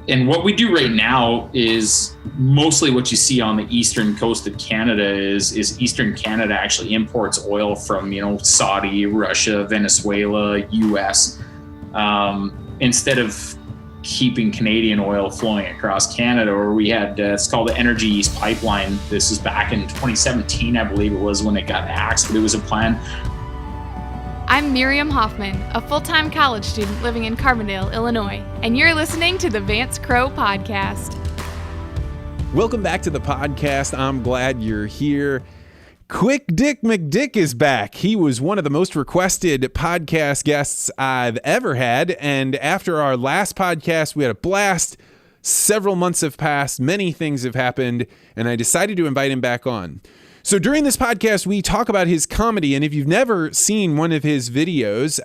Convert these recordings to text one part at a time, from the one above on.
And what we do right now is mostly what you see on the eastern coast of Canada is Eastern Canada actually imports oil from, Saudi, Russia, Venezuela, US, instead of keeping Canadian oil flowing across Canada, where we had, it's called the Energy East Pipeline. This is back in 2017, I believe it was, when it got axed, but it was a plan. I'm Miriam Hoffman, a full-time college student living in Carbondale, Illinois, and you're listening to the Vance Crowe Podcast. Welcome back to the podcast. I'm glad you're here. Quick Dick McDick is back. He was one of the most requested podcast guests I've ever had, and after our last podcast, we had a blast. Several months have passed, many things have happened, and I decided to invite him back on. So during this podcast, we talk about his comedy, and if you've never seen one of his videos,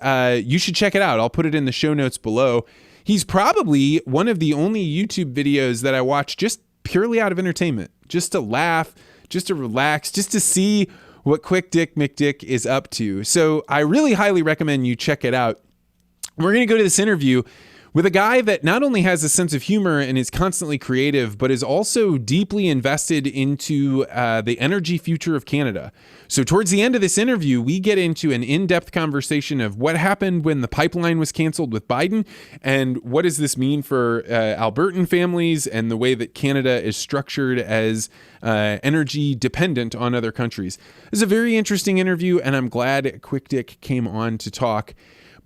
you should check it out. I'll put it in the show notes below. He's probably one of the only YouTube videos that I watch just purely out of entertainment, just to laugh, just to relax, just to see what Quick Dick McDick is up to. So I really highly recommend you check it out. We're going to go to this interview with a guy that not only has a sense of humor and is constantly creative, but is also deeply invested into the energy future of Canada. So towards the end of this interview, we get into an in-depth conversation of what happened when the pipeline was canceled with Biden, and what does this mean for Albertan families and the way that Canada is structured as energy dependent on other countries. It's a very interesting interview, and I'm glad Quick Dick came on to talk.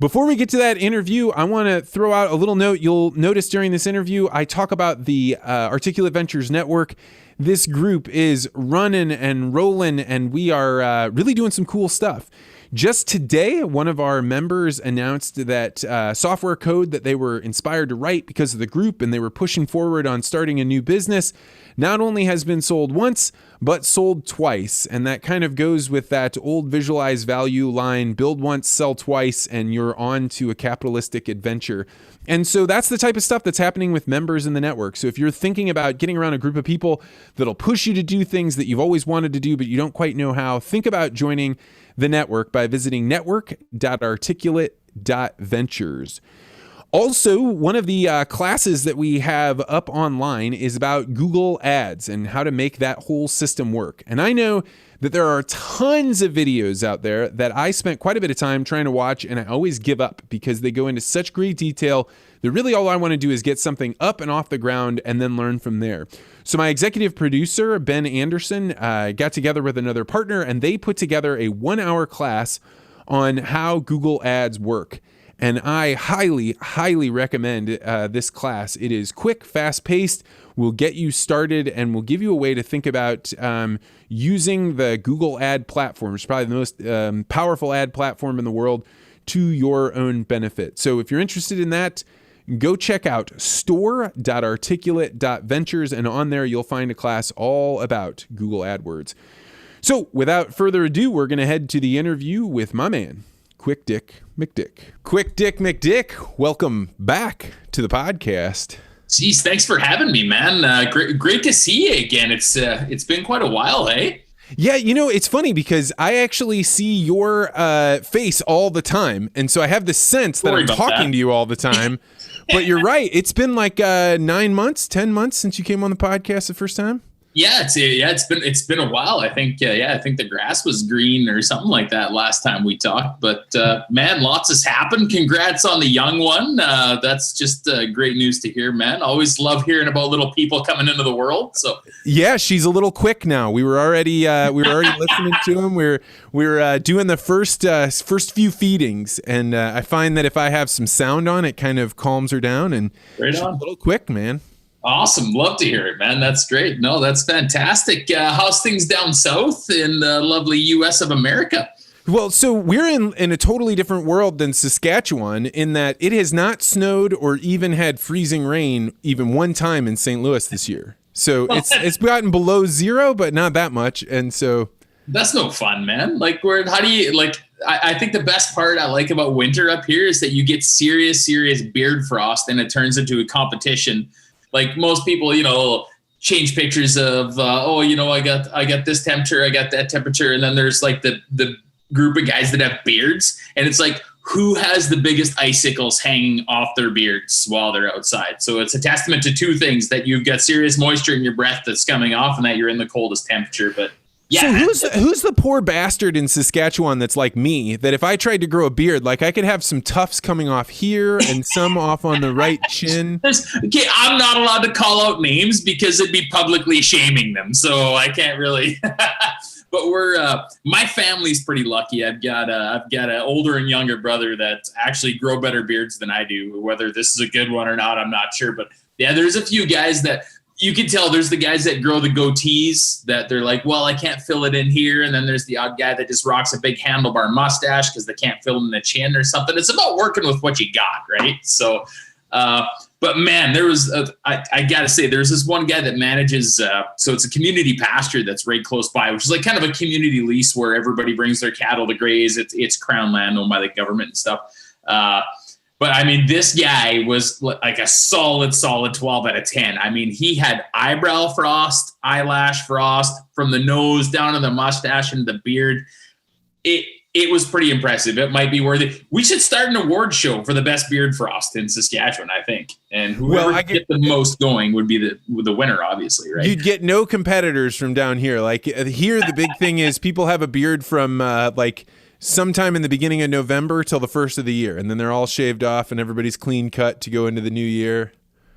Before we get to that interview, I want to throw out a little note. You'll notice during this interview, I talk about the Articulate Ventures Network. This group is running and rolling, and we are really doing some cool stuff. Just today, one of our members announced that software code that they were inspired to write because of the group, and they were pushing forward on starting a new business, not only has been sold once, but sold twice. And that kind of goes with that old visualize value line, build once, sell twice, and you're on to a capitalistic adventure. And so that's the type of stuff that's happening with members in the network. So if you're thinking about getting around a group of people that'll push you to do things that you've always wanted to do, but you don't quite know how, think about joining the network by visiting network.articulate.ventures. Also, one of the classes that we have up online is about Google Ads and how to make that whole system work. And I know that there are tons of videos out there that I spent quite a bit of time trying to watch, and I always give up because they go into such great detail that really all I want to do is get something up and off the ground and then learn from there. So my executive producer, Ben Anderson, got together with another partner, and they put together a 1-hour class on how Google Ads work. And I highly, highly recommend this class. It is quick, fast-paced, will get you started, and will give you a way to think about using the Google ad platform, which is probably the most powerful ad platform in the world, to your own benefit. So if you're interested in that, go check out store.articulate.ventures, and on there you'll find a class all about Google AdWords. So without further ado, we're going to head to the interview with my man, Quick Dick McDick. Quick Dick McDick, welcome back to the podcast. Geez, thanks for having me, man. Great to see you again. It's been quite a while, hey? Yeah, it's funny because I actually see your face all the time, and so I have the sense that I'm talking to you all the time. But you're right; it's been like 10 months since you came on the podcast the first time. Yeah, it's been a while. I think I think the grass was green or something like that last time we talked. But man, lots has happened. Congrats on the young one. That's just great news to hear, man. Always love hearing about little people coming into the world. So yeah, she's a little quick now. We were already listening to him. We're doing the first few feedings, and I find that if I have some sound on, it kind of calms her down. And she's a little quick, man. Awesome. Love to hear it, man. That's great. No, that's fantastic. How's things down south in the lovely U.S. of America? Well, so we're in a totally different world than Saskatchewan in that it has not snowed or even had freezing rain even one time in St. Louis this year. So it's gotten below zero, but not that much. And so that's no fun, man. Like, how do you like? I think the best part I like about winter up here is that you get serious beard frost, and it turns into a competition. Like most people, change pictures of, I got this temperature, I got that temperature. And then there's like the group of guys that have beards, and it's like, who has the biggest icicles hanging off their beards while they're outside. So it's a testament to two things, that you've got serious moisture in your breath that's coming off and that you're in the coldest temperature. But yeah. So who's the poor bastard in Saskatchewan that's like me, that if I tried to grow a beard, like I could have some tufts coming off here and some off on the right chin? Okay, I'm not allowed to call out names because it'd be publicly shaming them. So I can't really. But my family's pretty lucky. I've got an older and younger brother that actually grow better beards than I do. Whether this is a good one or not, I'm not sure. But yeah, there's a few guys that you can tell. There's the guys that grow the goatees that they're like, well, I can't fill it in here. And then there's the odd guy that just rocks a big handlebar mustache because they can't fill in the chin or something. It's about working with what you got, right? So, but man, there was, I got to say, there's this one guy that manages, so it's a community pasture that's right close by, which is like kind of a community lease where everybody brings their cattle to graze. It's crown land owned by the government and stuff. But I mean, this guy was like a solid 12 out of 10. I mean, he had eyebrow frost, eyelash frost from the nose down to the mustache and the beard. It was pretty impressive. It might be worthy. We should start an award show for the best beard frost in Saskatchewan, I think. And whoever get the most going would be the winner, obviously, right? You'd get no competitors from down here. Like here, the big thing is people have a beard from like sometime in the beginning of November till the first of the year, and then they're all shaved off and everybody's clean cut to go into the new year.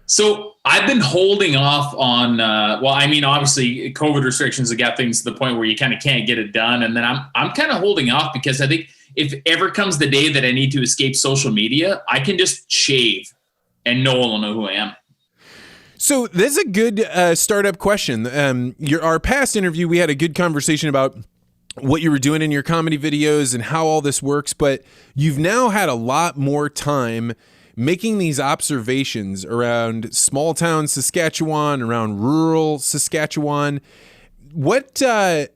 So I've been holding off on, well, I mean, obviously COVID restrictions have got things to the point where you kind of can't get it done. And then I'm kind of holding off because I think if ever comes the day that I need to escape social media, I can just shave and no one will know who I am. So this is a good startup question. Our past interview, we had a good conversation about what you were doing in your comedy videos and how all this works, but you've now had a lot more time making these observations around small town Saskatchewan, around rural Saskatchewan. What I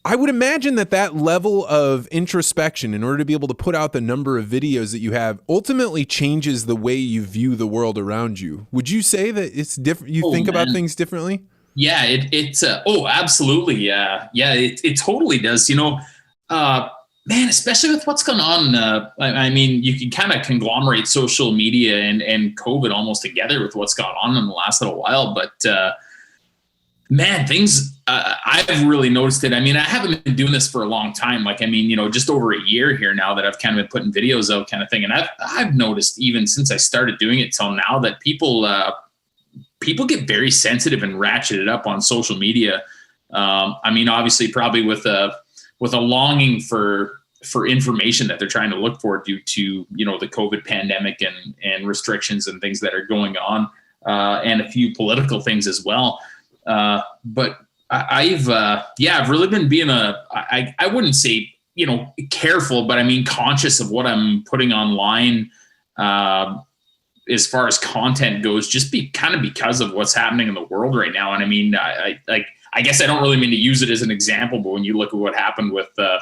would imagine that level of introspection, in order to be able to put out the number of videos that you have, ultimately changes the way you view the world around you. Would you say that it's different? You think about things differently? Yeah, it's absolutely. Yeah, it totally does. You know, man, especially with what's going on. I mean, you can kind of conglomerate social media and COVID almost together with what's gone on in the last little while. But man, things, I've really noticed it. I mean, I haven't been doing this for a long time. Like, I mean, you know, just over a year here now that I've kind of been putting videos out kind of thing. And I've noticed even since I started doing it till now that people get very sensitive and ratcheted up on social media. I mean, obviously probably with a longing for information that they're trying to look for due to, you know, the COVID pandemic and restrictions and things that are going on, and a few political things as well. But I've really been being I wouldn't say, you know, careful, but I mean, conscious of what I'm putting online, as far as content goes, just because of what's happening in the world right now. And I mean, I guess I don't really mean to use it as an example, but when you look at what happened with the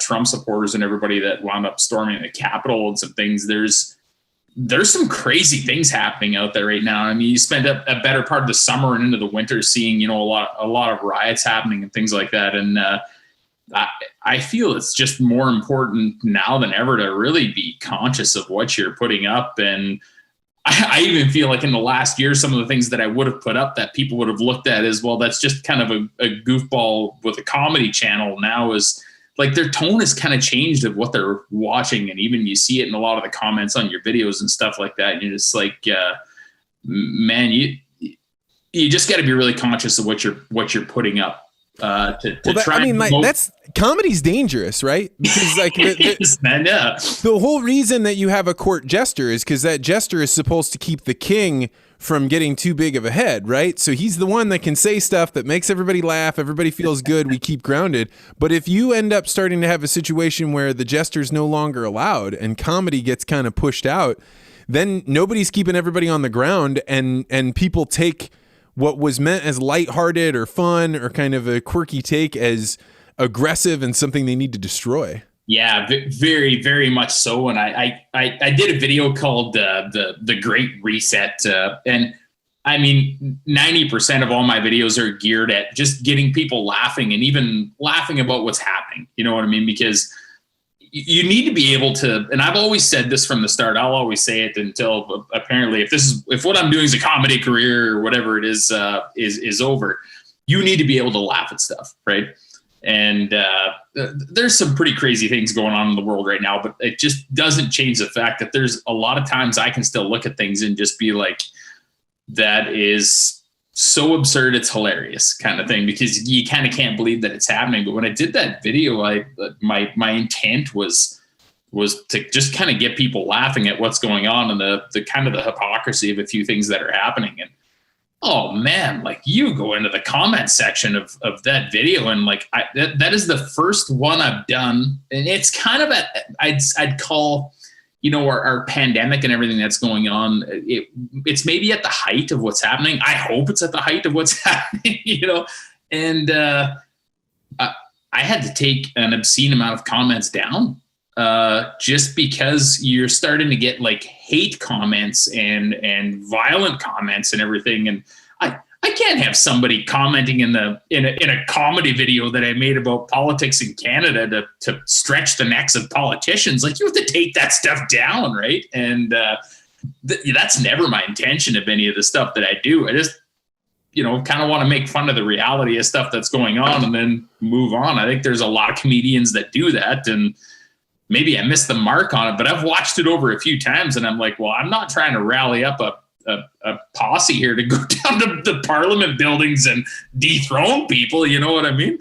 Trump supporters and everybody that wound up storming the Capitol and some things, there's some crazy things happening out there right now. I mean, you spend a better part of the summer and into the winter seeing, you know, a lot of riots happening and things like that. And I feel it's just more important now than ever to really be conscious of what you're putting up. And I even feel like in the last year, some of the things that I would have put up that people would have looked at as, well, that's just kind of a goofball with a comedy channel, now is like their tone has kind of changed of what they're watching. And even you see it in a lot of the comments on your videos and stuff like that. And you're just like, man, you just got to be really conscious of what you're putting up. That's comedy's dangerous, right? Because like the whole reason that you have a court jester is because that jester is supposed to keep the king from getting too big of a head, right? So he's the one that can say stuff that makes everybody laugh, everybody feels good, we keep grounded. But if you end up starting to have a situation where the jester's no longer allowed and comedy gets kind of pushed out, then nobody's keeping everybody on the ground, and people take what was meant as lighthearted or fun or kind of a quirky take as aggressive and something they need to destroy. Yeah, very, very much so. And I did a video called the Great Reset. And I mean, 90% of all my videos are geared at just getting people laughing and even laughing about what's happening. You know what I mean? Because you need to be able to, and I've always said this from the start, I'll always say it until apparently if what I'm doing is a comedy career or whatever it is over, you need to be able to laugh at stuff, right? And there's some pretty crazy things going on in the world right now, but it just doesn't change the fact that there's a lot of times I can still look at things and just be like, that is so absurd, it's hilarious kind of thing, because you kind of can't believe that it's happening. But when I did that video, my intent was to just kind of get people laughing at what's going on and the kind of the hypocrisy of a few things that are happening. And oh man, like you go into the comment section of that video and like that is the first one I've done, and it's kind of I'd call, you know, our pandemic and everything that's going on, it's maybe at the height of what's happening. I hope it's at the height of what's happening, you know. And I had to take an obscene amount of comments down just because you're starting to get like hate comments and violent comments and everything. And I can't have somebody commenting in a comedy video that I made about politics in Canada to stretch the necks of politicians. Like, you have to take that stuff down, right? And that's never my intention of any of the stuff that I do. I just, you know, kind of want to make fun of the reality of stuff that's going on and then move on. I think there's a lot of comedians that do that, and maybe I missed the mark on it, but I've watched it over a few times and I'm like, well, I'm not trying to rally up a posse here to go down to the parliament buildings and dethrone people. You know what I mean?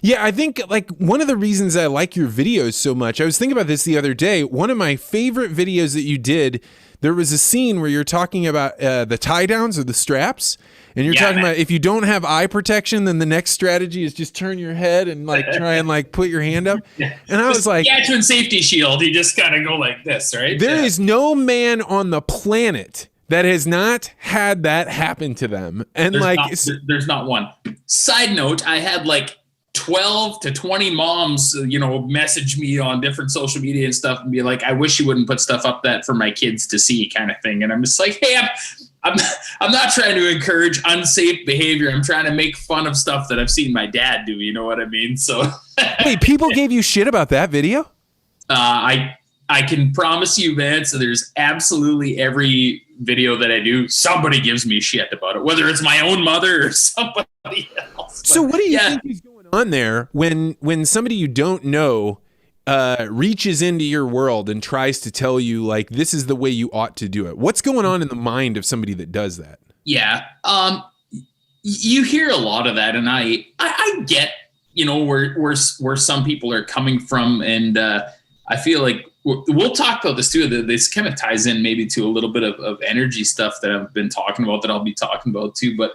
Yeah, I think like one of the reasons I like your videos so much, I was thinking about this the other day. One of my favorite videos that you did, there was a scene where you're talking about the tie downs or the straps. And you're talking about if you don't have eye protection, then the next strategy is just turn your head and like try and like put your hand up. And I was like, Saskatchewan safety shield. You just kind of go like this, right? There is no man on the planet that has not had that happen to them. And there's not one. Side note, I had like 12 to 20 moms, you know, message me on different social media and stuff and be like, I wish you wouldn't put stuff up that for my kids to see, kind of thing. And I'm just like, hey, I'm not trying to encourage unsafe behavior. I'm trying to make fun of stuff that I've seen my dad do. You know what I mean? So wait, people gave you shit about that video? I can promise you, Vance, there's absolutely every video that I do, somebody gives me shit about it, whether it's my own mother or somebody else. So what do you think is going on there when somebody you don't know reaches into your world and tries to tell you like this is the way you ought to do it? What's going on in the mind of somebody that does that? Yeah, you hear a lot of that, and I get, you know, where some people are coming from, and I feel like we'll talk about this too. This kind of ties in maybe to a little bit of energy stuff that I've been talking about that I'll be talking about too. But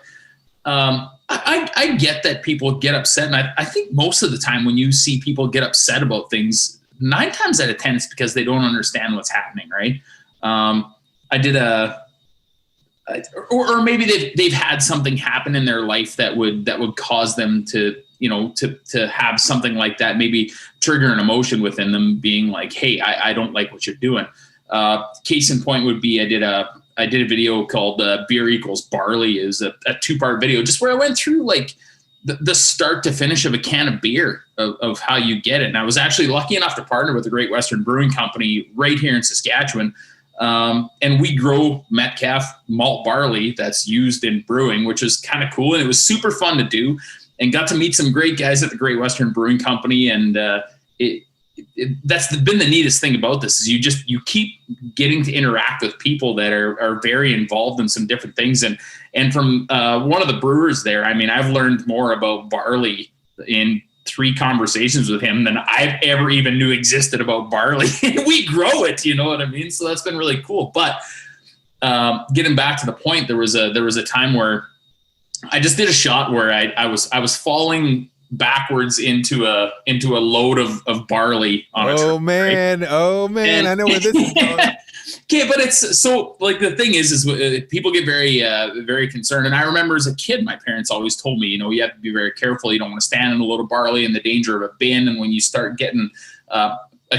I get that people get upset. And I think most of the time when you see people get upset about things, 9 times out of 10, it's because they don't understand what's happening. Right. I did or maybe they've had something happen in their life that would cause them to, you know, to have something like that, maybe trigger an emotion within them being like, hey, I don't like what you're doing. Case in point would be, I did a video called Beer Equals Barley. Is a 2-part video just where I went through like the start to finish of a can of beer of how you get it. And I was actually lucky enough to partner with the Great Western Brewing Company right here in Saskatchewan. And we grow Metcalf malt barley that's used in brewing, which is kind of cool. And it was super fun to do, and got to meet some great guys at the Great Western Brewing Company. And that's been the neatest thing about this is you keep getting to interact with people that are very involved in some different things. And from one of the brewers there, I mean, I've learned more about barley in 3 conversations with him than I've ever even knew existed about barley. We grow it, you know what I mean? So that's been really cool. But getting back to the point, there was a time where I just did a shot where I was falling backwards into a load of barley on a truck, man. Right? Oh man, I know where this is going. Okay, but it's so like the thing is people get very very concerned. And I remember as a kid, my parents always told me, you know, you have to be very careful. You don't want to stand in a load of barley and the danger of a bin. And when you start getting a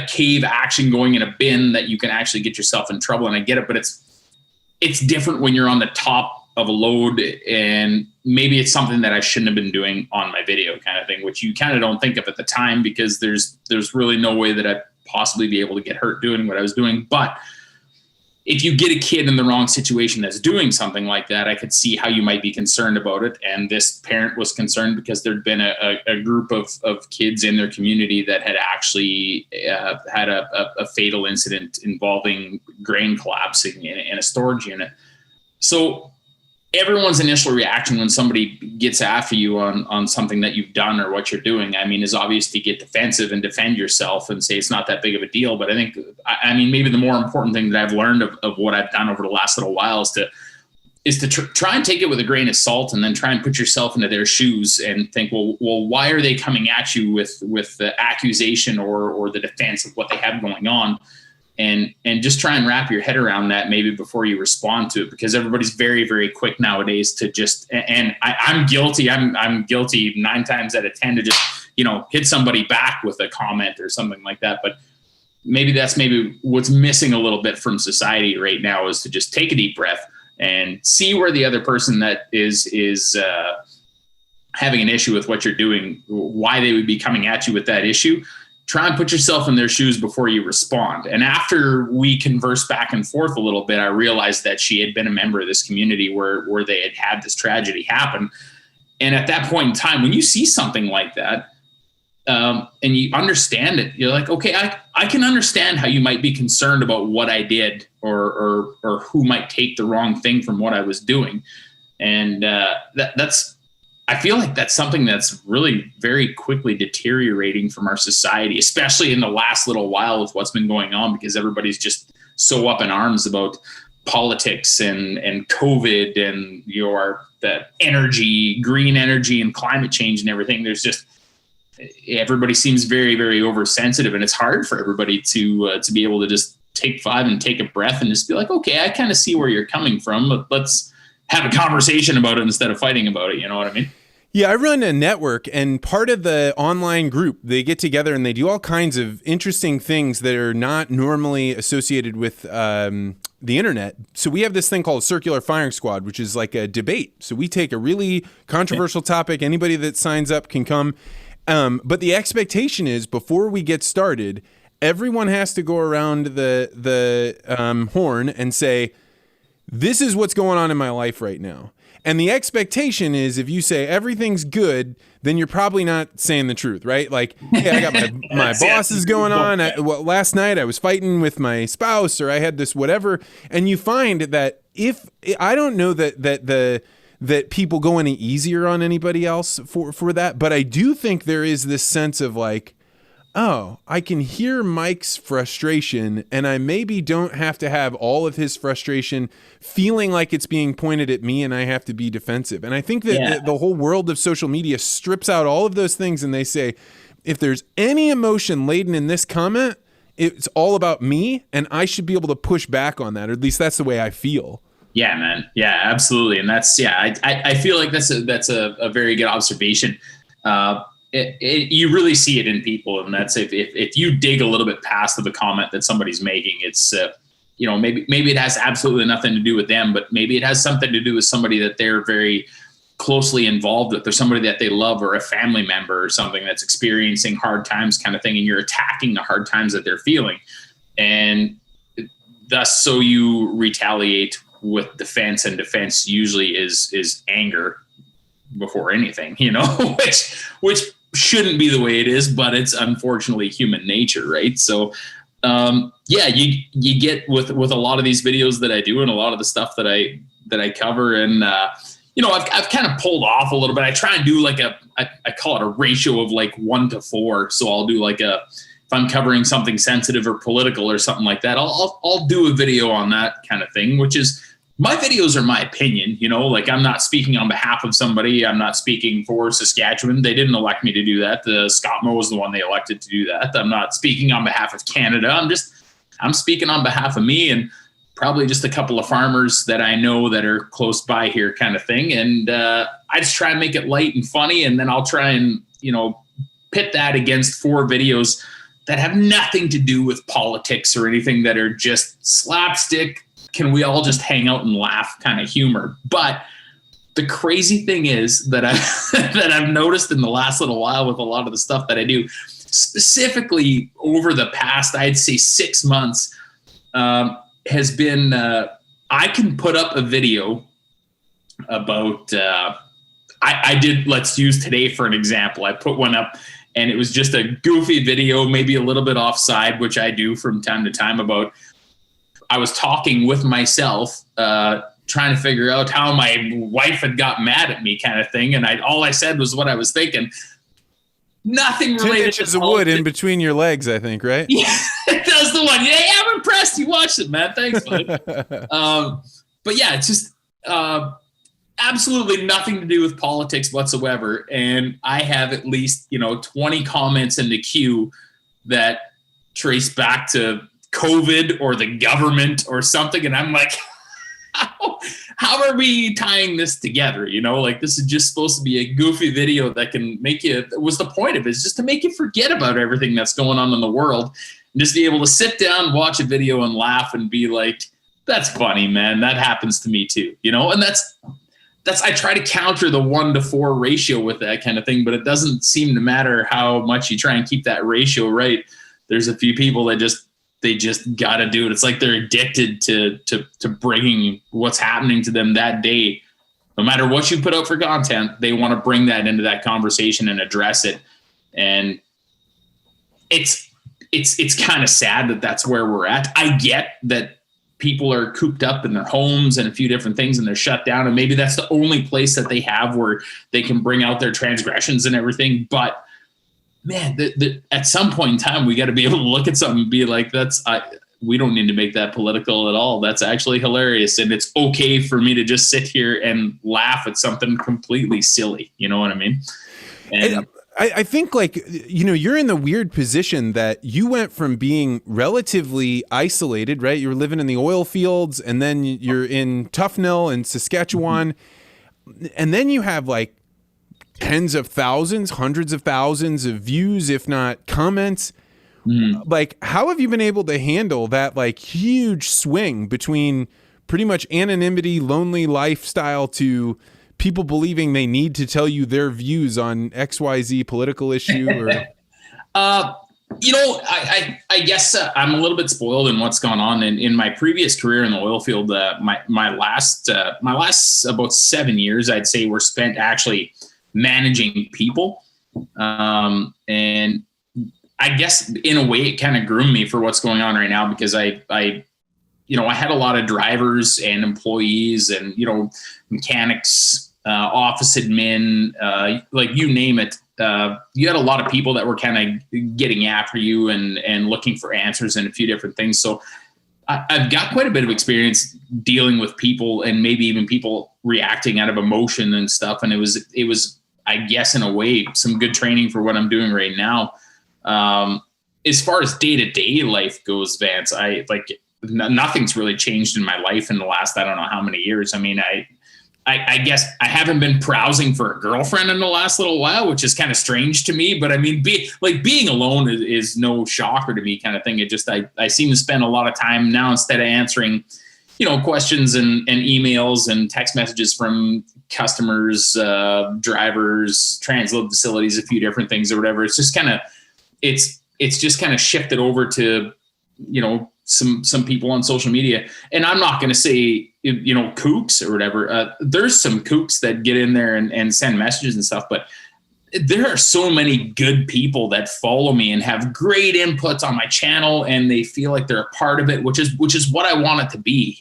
cave action going in a bin, that you can actually get yourself in trouble. And I get it, but it's different when you're on the top of a load, and maybe it's something that I shouldn't have been doing on my video kind of thing, which you kind of don't think of at the time because there's really no way that possibly be able to get hurt doing what I was doing. But if you get a kid in the wrong situation that's doing something like that, I could see how you might be concerned about it. And this parent was concerned because there'd been a group of kids in their community that had actually had a fatal incident involving grain collapsing in a storage unit. So everyone's initial reaction when somebody gets after you on something that you've done or what you're doing, I mean, is obviously get defensive and defend yourself and say it's not that big of a deal. But I think, maybe the more important thing that I've learned of what I've done over the last little while is to try and take it with a grain of salt, and then try and put yourself into their shoes and think, well, why are they coming at you with the accusation or the defense of what they have going on? And just try and wrap your head around that maybe before you respond to it, because everybody's very, very quick nowadays to just, and I'm guilty. I'm guilty 9 times out of 10 to just, hit somebody back with a comment or something like that. But maybe that's what's missing a little bit from society right now, is to just take a deep breath and see where the other person that is having an issue with what you're doing, why they would be coming at you with that issue. Try and put yourself in their shoes before you respond. And after we conversed back and forth a little bit, I realized that she had been a member of this community where they had this tragedy happen. And at that point in time, when you see something like that, and you understand it, you're like, okay, I can understand how you might be concerned about what I did or who might take the wrong thing from what I was doing. And I feel like that's something that's really very quickly deteriorating from our society, especially in the last little while with what's been going on, because everybody's just so up in arms about politics and COVID and the energy, green energy and climate change and everything. There's just, everybody seems very, very oversensitive, and it's hard for everybody to be able to just take 5 and take a breath and just be like, okay, I kind of see where you're coming from, but let's have a conversation about it instead of fighting about it. You know what I mean? Yeah, I run a network, and part of the online group, they get together and they do all kinds of interesting things that are not normally associated with the internet. So we have this thing called Circular Firing Squad, which is like a debate. So we take a really controversial topic. Anybody that signs up can come. But the expectation is, before we get started, everyone has to go around the horn and say, this is what's going on in my life right now. And the expectation is, if you say everything's good, then you're probably not saying the truth, right? Like, hey, I got my bosses going on. Last night I was fighting with my spouse, or I had this whatever. And you find that I don't know that people go any easier on anybody else for that, but I do think there is this sense of like, oh, I can hear Mike's frustration, and I maybe don't have to have all of his frustration feeling like it's being pointed at me and I have to be defensive. And I think that the whole world of social media strips out all of those things, and they say, if there's any emotion laden in this comment, it's all about me, and I should be able to push back on that, or at least that's the way I feel. Yeah, man. Yeah, absolutely. And that's, I feel like that's a very good observation. You really see it in people, and that's if you dig a little bit past the comment that somebody's making, it's maybe it has absolutely nothing to do with them, but maybe it has something to do with somebody that they're very closely involved with, or somebody that they love, or a family member or something that's experiencing hard times kind of thing, and you're attacking the hard times that they're feeling, and thus so you retaliate with defense, and defense usually is anger before anything, which shouldn't be the way it is, but it's unfortunately human nature, right? So you get with a lot of these videos that I do, and a lot of the stuff that I cover, and I've kind of pulled off a little bit. I try and do I call it a ratio of like 1 to 4. So I'll do if I'm covering something sensitive or political or something like that, I'll do a video on that kind of thing, which is, my videos are my opinion, I'm not speaking on behalf of somebody. I'm not speaking for Saskatchewan. They didn't elect me to do that. Scott Moe was the one they elected to do that. I'm not speaking on behalf of Canada. I'm speaking on behalf of me, and probably just a couple of farmers that I know that are close by here kind of thing. And I just try and make it light and funny. And then I'll try and, pit that against 4 videos that have nothing to do with politics or anything, that are just slapstick, can we all just hang out and laugh kind of humor. But the crazy thing is that I've noticed in the last little while with a lot of the stuff that I do, specifically over the past, I'd say 6 months, has been, I can put up a video about, I did, let's use today for an example. I put one up and it was just a goofy video, maybe a little bit offside, which I do from time to time, about, I was talking with myself, trying to figure out how my wife had got mad at me, kind of thing. And all I said was what I was thinking. Nothing related 10 inches of wood in between your legs, I think, right? Yeah, that's the one. Yeah, I'm impressed. You watched it, man. Thanks, bud. But yeah, it's just absolutely nothing to do with politics whatsoever. And I have at least, 20 comments in the queue that trace back to COVID or the government or something. And I'm like, how are we tying this together? This is just supposed to be a goofy video that can make you, was the point of it, is just to make you forget about everything that's going on in the world and just be able to sit down, watch a video and laugh and be like, that's funny, man. That happens to me too, and that's, I try to counter the 1-to-4 ratio with that kind of thing, but it doesn't seem to matter how much you try and keep that ratio right. There's a few people that they just got to do it. It's like they're addicted to bringing what's happening to them that day. No matter what you put out for content, they want to bring that into that conversation and address it. And it's kind of sad that that's where we're at. I get that people are cooped up in their homes and a few different things and they're shut down. And maybe that's the only place that they have where they can bring out their transgressions and everything. But man, at some point in time, we got to be able to look at something and be like, we don't need to make that political at all. That's actually hilarious. And it's okay for me to just sit here and laugh at something completely silly. You know what I mean? And I think you're in the weird position that you went from being relatively isolated, right? You were living in the oil fields and then you're in Tufnell in Saskatchewan. Mm-hmm. And then you have tens of thousands, hundreds of thousands of views, if not comments. How have you been able to handle that huge swing between pretty much anonymity, lonely lifestyle to people believing they need to tell you their views on XYZ political issue? Or I guess I'm a little bit spoiled in what's gone on in my previous career in the oil field. My last about 7 years, I'd say, were spent actually managing people. And I guess in a way it kind of groomed me for what's going on right now, because I had a lot of drivers and employees and, mechanics, office admin, you name it. You had a lot of people that were kind of getting after you and looking for answers and a few different things. So I've got quite a bit of experience dealing with people and maybe even people reacting out of emotion and stuff. And it was, I guess, in a way, some good training for what I'm doing right now. As far as day-to-day life goes, Vance, nothing's really changed in my life in the last, I don't know how many years. I mean, I guess I haven't been browsing for a girlfriend in the last little while, which is kind of strange to me, but I mean, being alone is no shocker to me, kind of thing. It just, I seem to spend a lot of time now, instead of answering, questions and emails and text messages from customers, drivers, transload facilities, a few different things or whatever. It's just kind of, it's just kind of shifted over to, some people on social media. And I'm not going to say, kooks or whatever. There's some kooks that get in there and send messages and stuff, but there are so many good people that follow me and have great inputs on my channel, and they feel like they're a part of it, which is what I want it to be.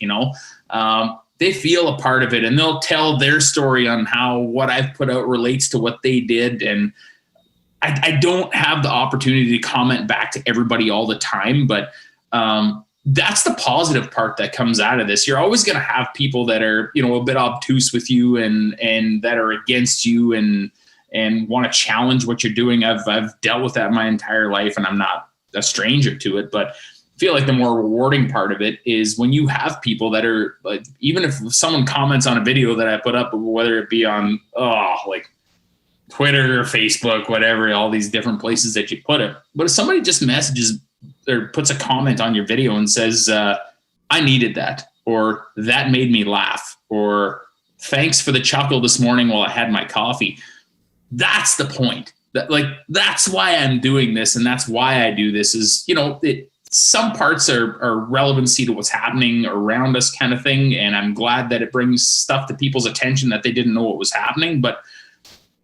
They feel a part of it, and they'll tell their story on how what I've put out relates to what they did. And I don't have the opportunity to comment back to everybody all the time, but that's the positive part that comes out of this. You're always going to have people that are, a bit obtuse with you and that are against you and want to challenge what you're doing. I've dealt with that my entire life, and I'm not a stranger to it, but I feel like the more rewarding part of it is when you have people that are like, even if someone comments on a video that I put up, whether it be on, Twitter or Facebook, whatever, all these different places that you put it. But if somebody just messages or puts a comment on your video and says, I needed that, or that made me laugh, or thanks for the chuckle this morning while I had my coffee. That's the point. that's why I'm doing this. And that's why I do this is, some parts are relevancy to what's happening around us kind of thing. And I'm glad that it brings stuff to people's attention that they didn't know what was happening, but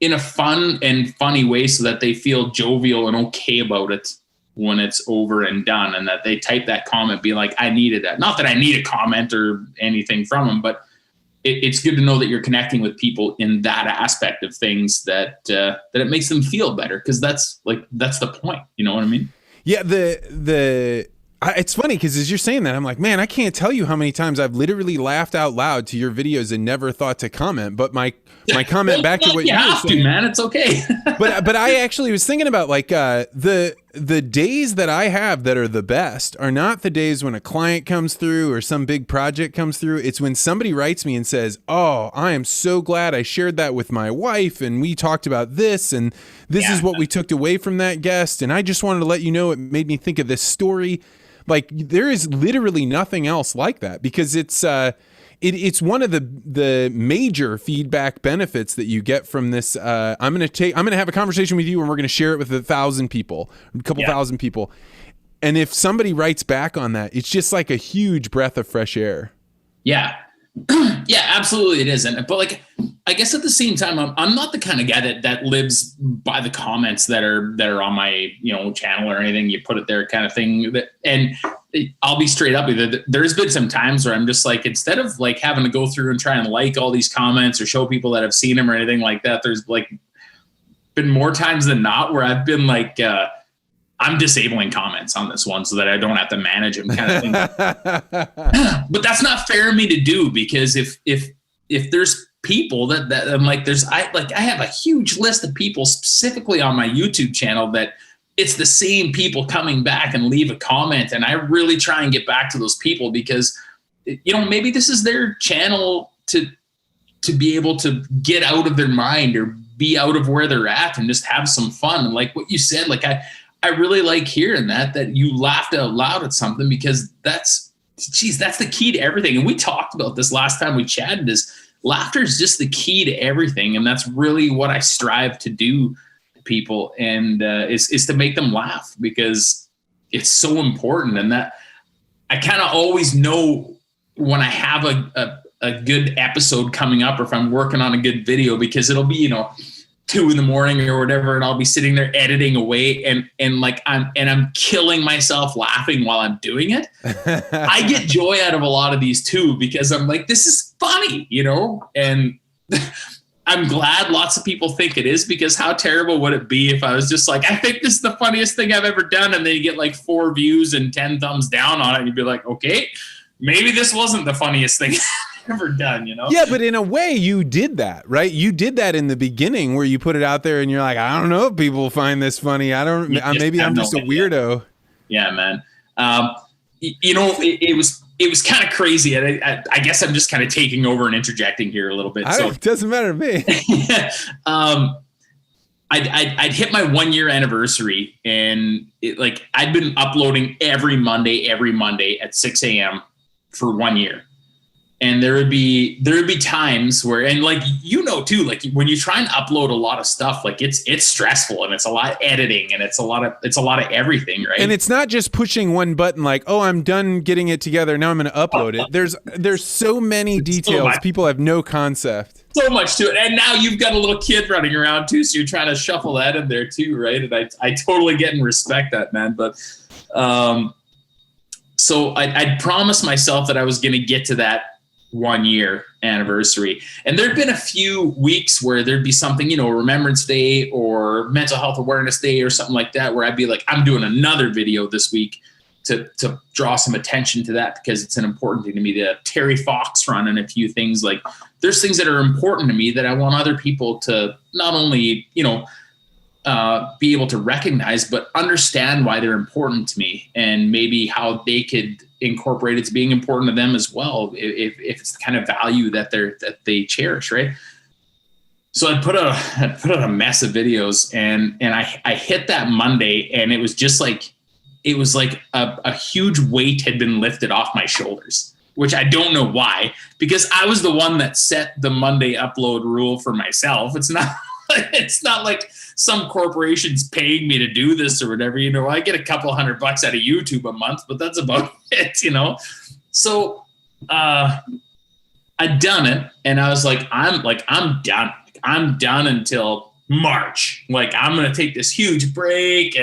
in a fun and funny way so that they feel jovial and okay about it when it's over and done, and that they type that comment, be like, I needed that. Not that I need a comment or anything from them, but it's good to know that you're connecting with people in that aspect of things, that it makes them feel better. Cause that's the point. You know what I mean? Yeah. It's funny because as you're saying that, I'm like, man, I can't tell you how many times I've literally laughed out loud to your videos and never thought to comment. But my comment back to what you were saying, man, it's okay. but I actually was thinking about like the days that I have that are the best are not the days when a client comes through or some big project comes through. It's when somebody writes me and says, oh, I am so glad I shared that with my wife and we talked about this and this is what we took away from that guest. And I just wanted to let you know it made me think of this story. Like there is literally nothing else like that, because it's one of the major feedback benefits that you get from this. I'm going to have a conversation with you and we're going to share it with 1,000 people, a couple thousand people. And if somebody writes back on that, it's just like a huge breath of fresh air. Yeah. Yeah, absolutely. It is. But like, I guess at the same time, I'm not the kind of guy that lives by the comments that are on my, channel or anything. You put it there kind of thing. And I'll be straight up with it. There's been some times where I'm just like, instead of like having to go through and try and like all these comments or show people that have seen them or anything like that, there's like been more times than not where I've been like, I'm disabling comments on this one so that I don't have to manage them kind of thing. But that's not fair of me to do, because if there's people that I'm like, I have a huge list of people specifically on my YouTube channel that it's the same people coming back and leave a comment. And I really try and get back to those people because, maybe this is their channel to be able to get out of their mind or be out of where they're at and just have some fun. And like what you said, like I really like hearing that you laughed out loud at something, because that's the key to everything. And we talked about this last time we chatted, is laughter is just the key to everything. And that's really what I strive to do to people, and is to make them laugh, because it's so important. And that I kind of always know when I have a good episode coming up, or if I'm working on a good video, because it'll be, 2 a.m. or whatever, and I'll be sitting there editing away and I'm killing myself laughing while I'm doing it. I get joy out of a lot of these too, because I'm like, this is funny, and I'm glad lots of people think it is, because how terrible would it be if I was just like, I think this is the funniest thing I've ever done, and then you get like 4 views and 10 thumbs down on it, and you'd be like, okay, maybe this wasn't the funniest thing ever done, Yeah, but in a way you did that, right? You did that in the beginning where you put it out there and you're like, I don't know if people find this funny. Maybe I'm just a weirdo. Yeah, man. It was kind of crazy. I guess I'm just kind of taking over and interjecting here a little bit. It doesn't matter to me. I'd hit my 1-year anniversary, and I'd been uploading every Monday at 6 a.m. for 1 year. And there would be times where, and like, too, like when you try and upload a lot of stuff, like it's stressful, and it's a lot of editing, and it's a lot of everything. Right. And it's not just pushing one button, like, oh, I'm done getting it together, now I'm going to upload it. There's so many details. People have no concept. So much to it. And now you've got a little kid running around too. So you're trying to shuffle that in there too. Right. And I totally get and respect that, man. But, so I'd promised myself that I was going to get to that 1-year anniversary. And there'd been a few weeks where there'd be something, Remembrance Day or Mental Health Awareness Day or something like that, where I'd be like, I'm doing another video this week to draw some attention to that, because it's an important thing to me. The Terry Fox run and a few things, like there's things that are important to me that I want other people to not only, be able to recognize, but understand why they're important to me, and maybe how they could incorporate it to being important to them as well, if it's the kind of value that they cherish, right? So I put out a mess of videos, and I hit that Monday, and it was just like, it was like a huge weight had been lifted off my shoulders, which I don't know why, because I was the one that set the Monday upload rule for myself. It's not It's not like some corporation's paying me to do this or whatever. I get a couple $100 out of YouTube a month, but that's about it. So I'd done it, and I was like, I'm done. I'm done until March. Like, I'm going to take this huge break,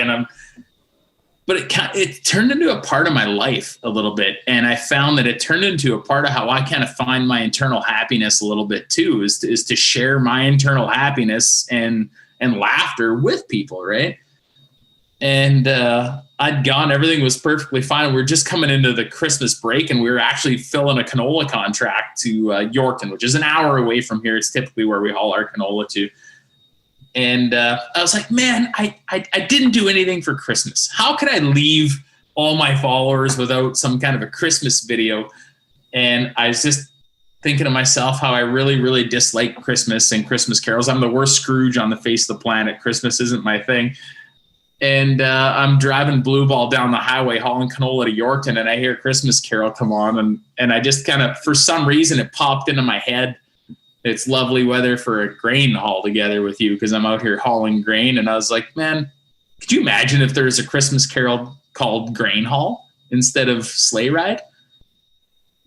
but it turned into a part of my life a little bit. And I found that it turned into a part of how I kind of find my internal happiness a little bit too, is to share my internal happiness and laughter with people. Right. And, I'd gone, everything was perfectly fine. We were just coming into the Christmas break, and we were actually filling a canola contract to Yorkton, which is an hour away from here. It's typically where we haul our canola to. And I was like, man, I didn't do anything for Christmas. How could I leave all my followers without some kind of a Christmas video? And I was just thinking to myself how I really, really dislike Christmas and Christmas carols. I'm the worst Scrooge on the face of the planet. Christmas isn't my thing. And I'm driving Blue Ball down the highway hauling canola to Yorkton, and I hear Christmas Carol come on. And I just kind of, for some reason, it popped into my head. It's lovely weather for a grain haul together with you, because I'm out here hauling grain. And I was like, man, could you imagine if there's a Christmas Carol called Grain Haul instead of Sleigh Ride?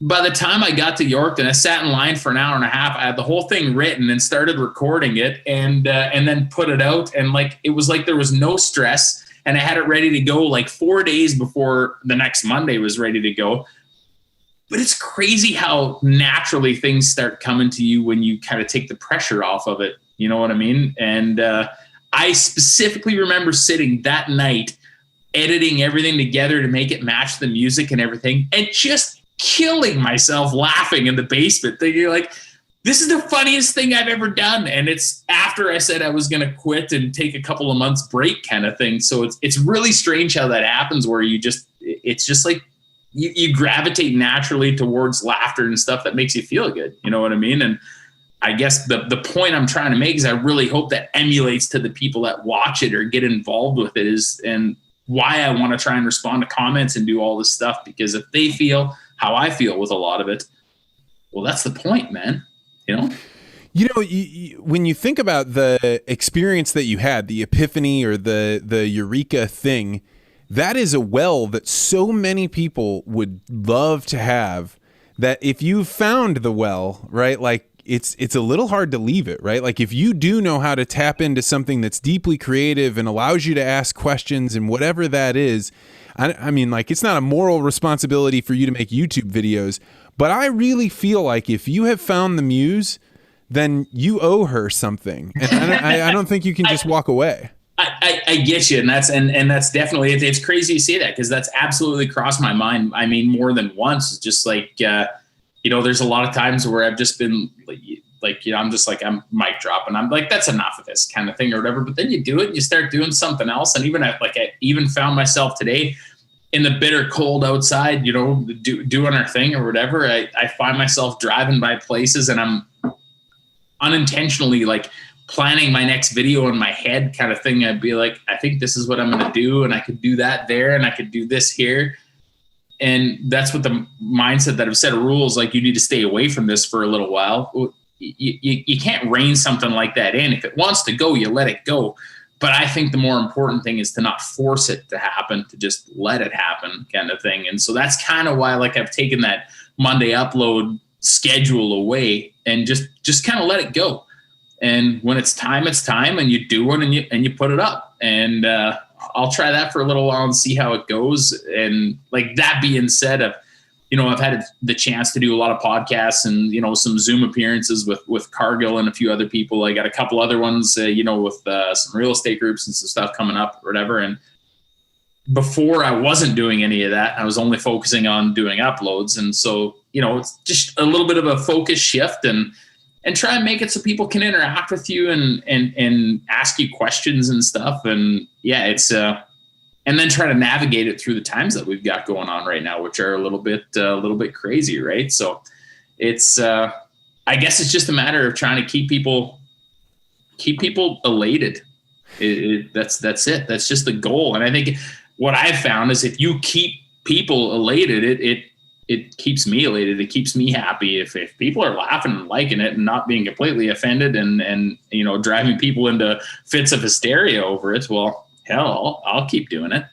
By the time I got to Yorkton, I sat in line for an hour and a half. I had the whole thing written and started recording it, and then put it out. And it was like there was no stress, and I had it ready to go like 4 days before the next Monday was ready to go. But it's crazy how naturally things start coming to you when you kind of take the pressure off of it. You know what I mean? And I specifically remember sitting that night, editing everything together to make it match the music and everything, and just killing myself laughing in the basement, thinking like, this is the funniest thing I've ever done. And it's after I said I was going to quit and take a couple of months break kind of thing. So it's really strange how that happens, where it's just like you gravitate naturally towards laughter and stuff that makes you feel good. You know what I mean? And I guess the point I'm trying to make is I really hope that emulates to the people that watch it or get involved with it, and why I want to try and respond to comments and do all this stuff, because if they feel how I feel with a lot of it, well, that's the point, man. When you think about the experience that you had, the epiphany or the eureka thing, that is a well that so many people would love to have, that if you found the well, right, like it's a little hard to leave it, right? Like if you do know how to tap into something that's deeply creative and allows you to ask questions and whatever that is, I mean, like, it's not a moral responsibility for you to make YouTube videos, but I really feel like if you have found the muse, then you owe her something. And I don't think you can just walk away. I get you. And that's definitely, it's crazy to say that, because that's absolutely crossed my mind. I mean, more than once. It's just like, there's a lot of times where I've just been like, I'm just like, I'm mic drop, and I'm like, that's enough of this kind of thing or whatever. But then you do it and you start doing something else. And I even found myself today in the bitter cold outside, doing our thing or whatever. I find myself driving by places, and I'm unintentionally like planning my next video in my head kind of thing. I'd be like, I think this is what I'm going to do. And I could do that there, and I could do this here. And that's what the mindset that I've set of rules, like, you need to stay away from this for a little while. You can't rein something like that in. If it wants to go, you let it go. But I think the more important thing is to not force it to happen, to just let it happen kind of thing. And so that's kind of why, like, I've taken that Monday upload schedule away and just kind of let it go. And when it's time, and you do one and you put it up. And I'll try that for a little while and see how it goes. And like, that being said, I've had the chance to do a lot of podcasts and, some Zoom appearances with Cargill and a few other people. I got a couple other ones, with some real estate groups and some stuff coming up or whatever. And before, I wasn't doing any of that. I was only focusing on doing uploads. And so, it's just a little bit of a focus shift, and try and make it so people can interact with you and ask you questions and stuff. And yeah, it's and then try to navigate it through the times that we've got going on right now, which are a little bit crazy, right? So it's I guess it's just a matter of trying to keep people elated. That's it. That's just the goal. And I think what I've found is if you keep people elated, it keeps me elated. It keeps me happy. If people are laughing and liking it and not being completely offended and driving people into fits of hysteria over it, well, hell, I'll keep doing it.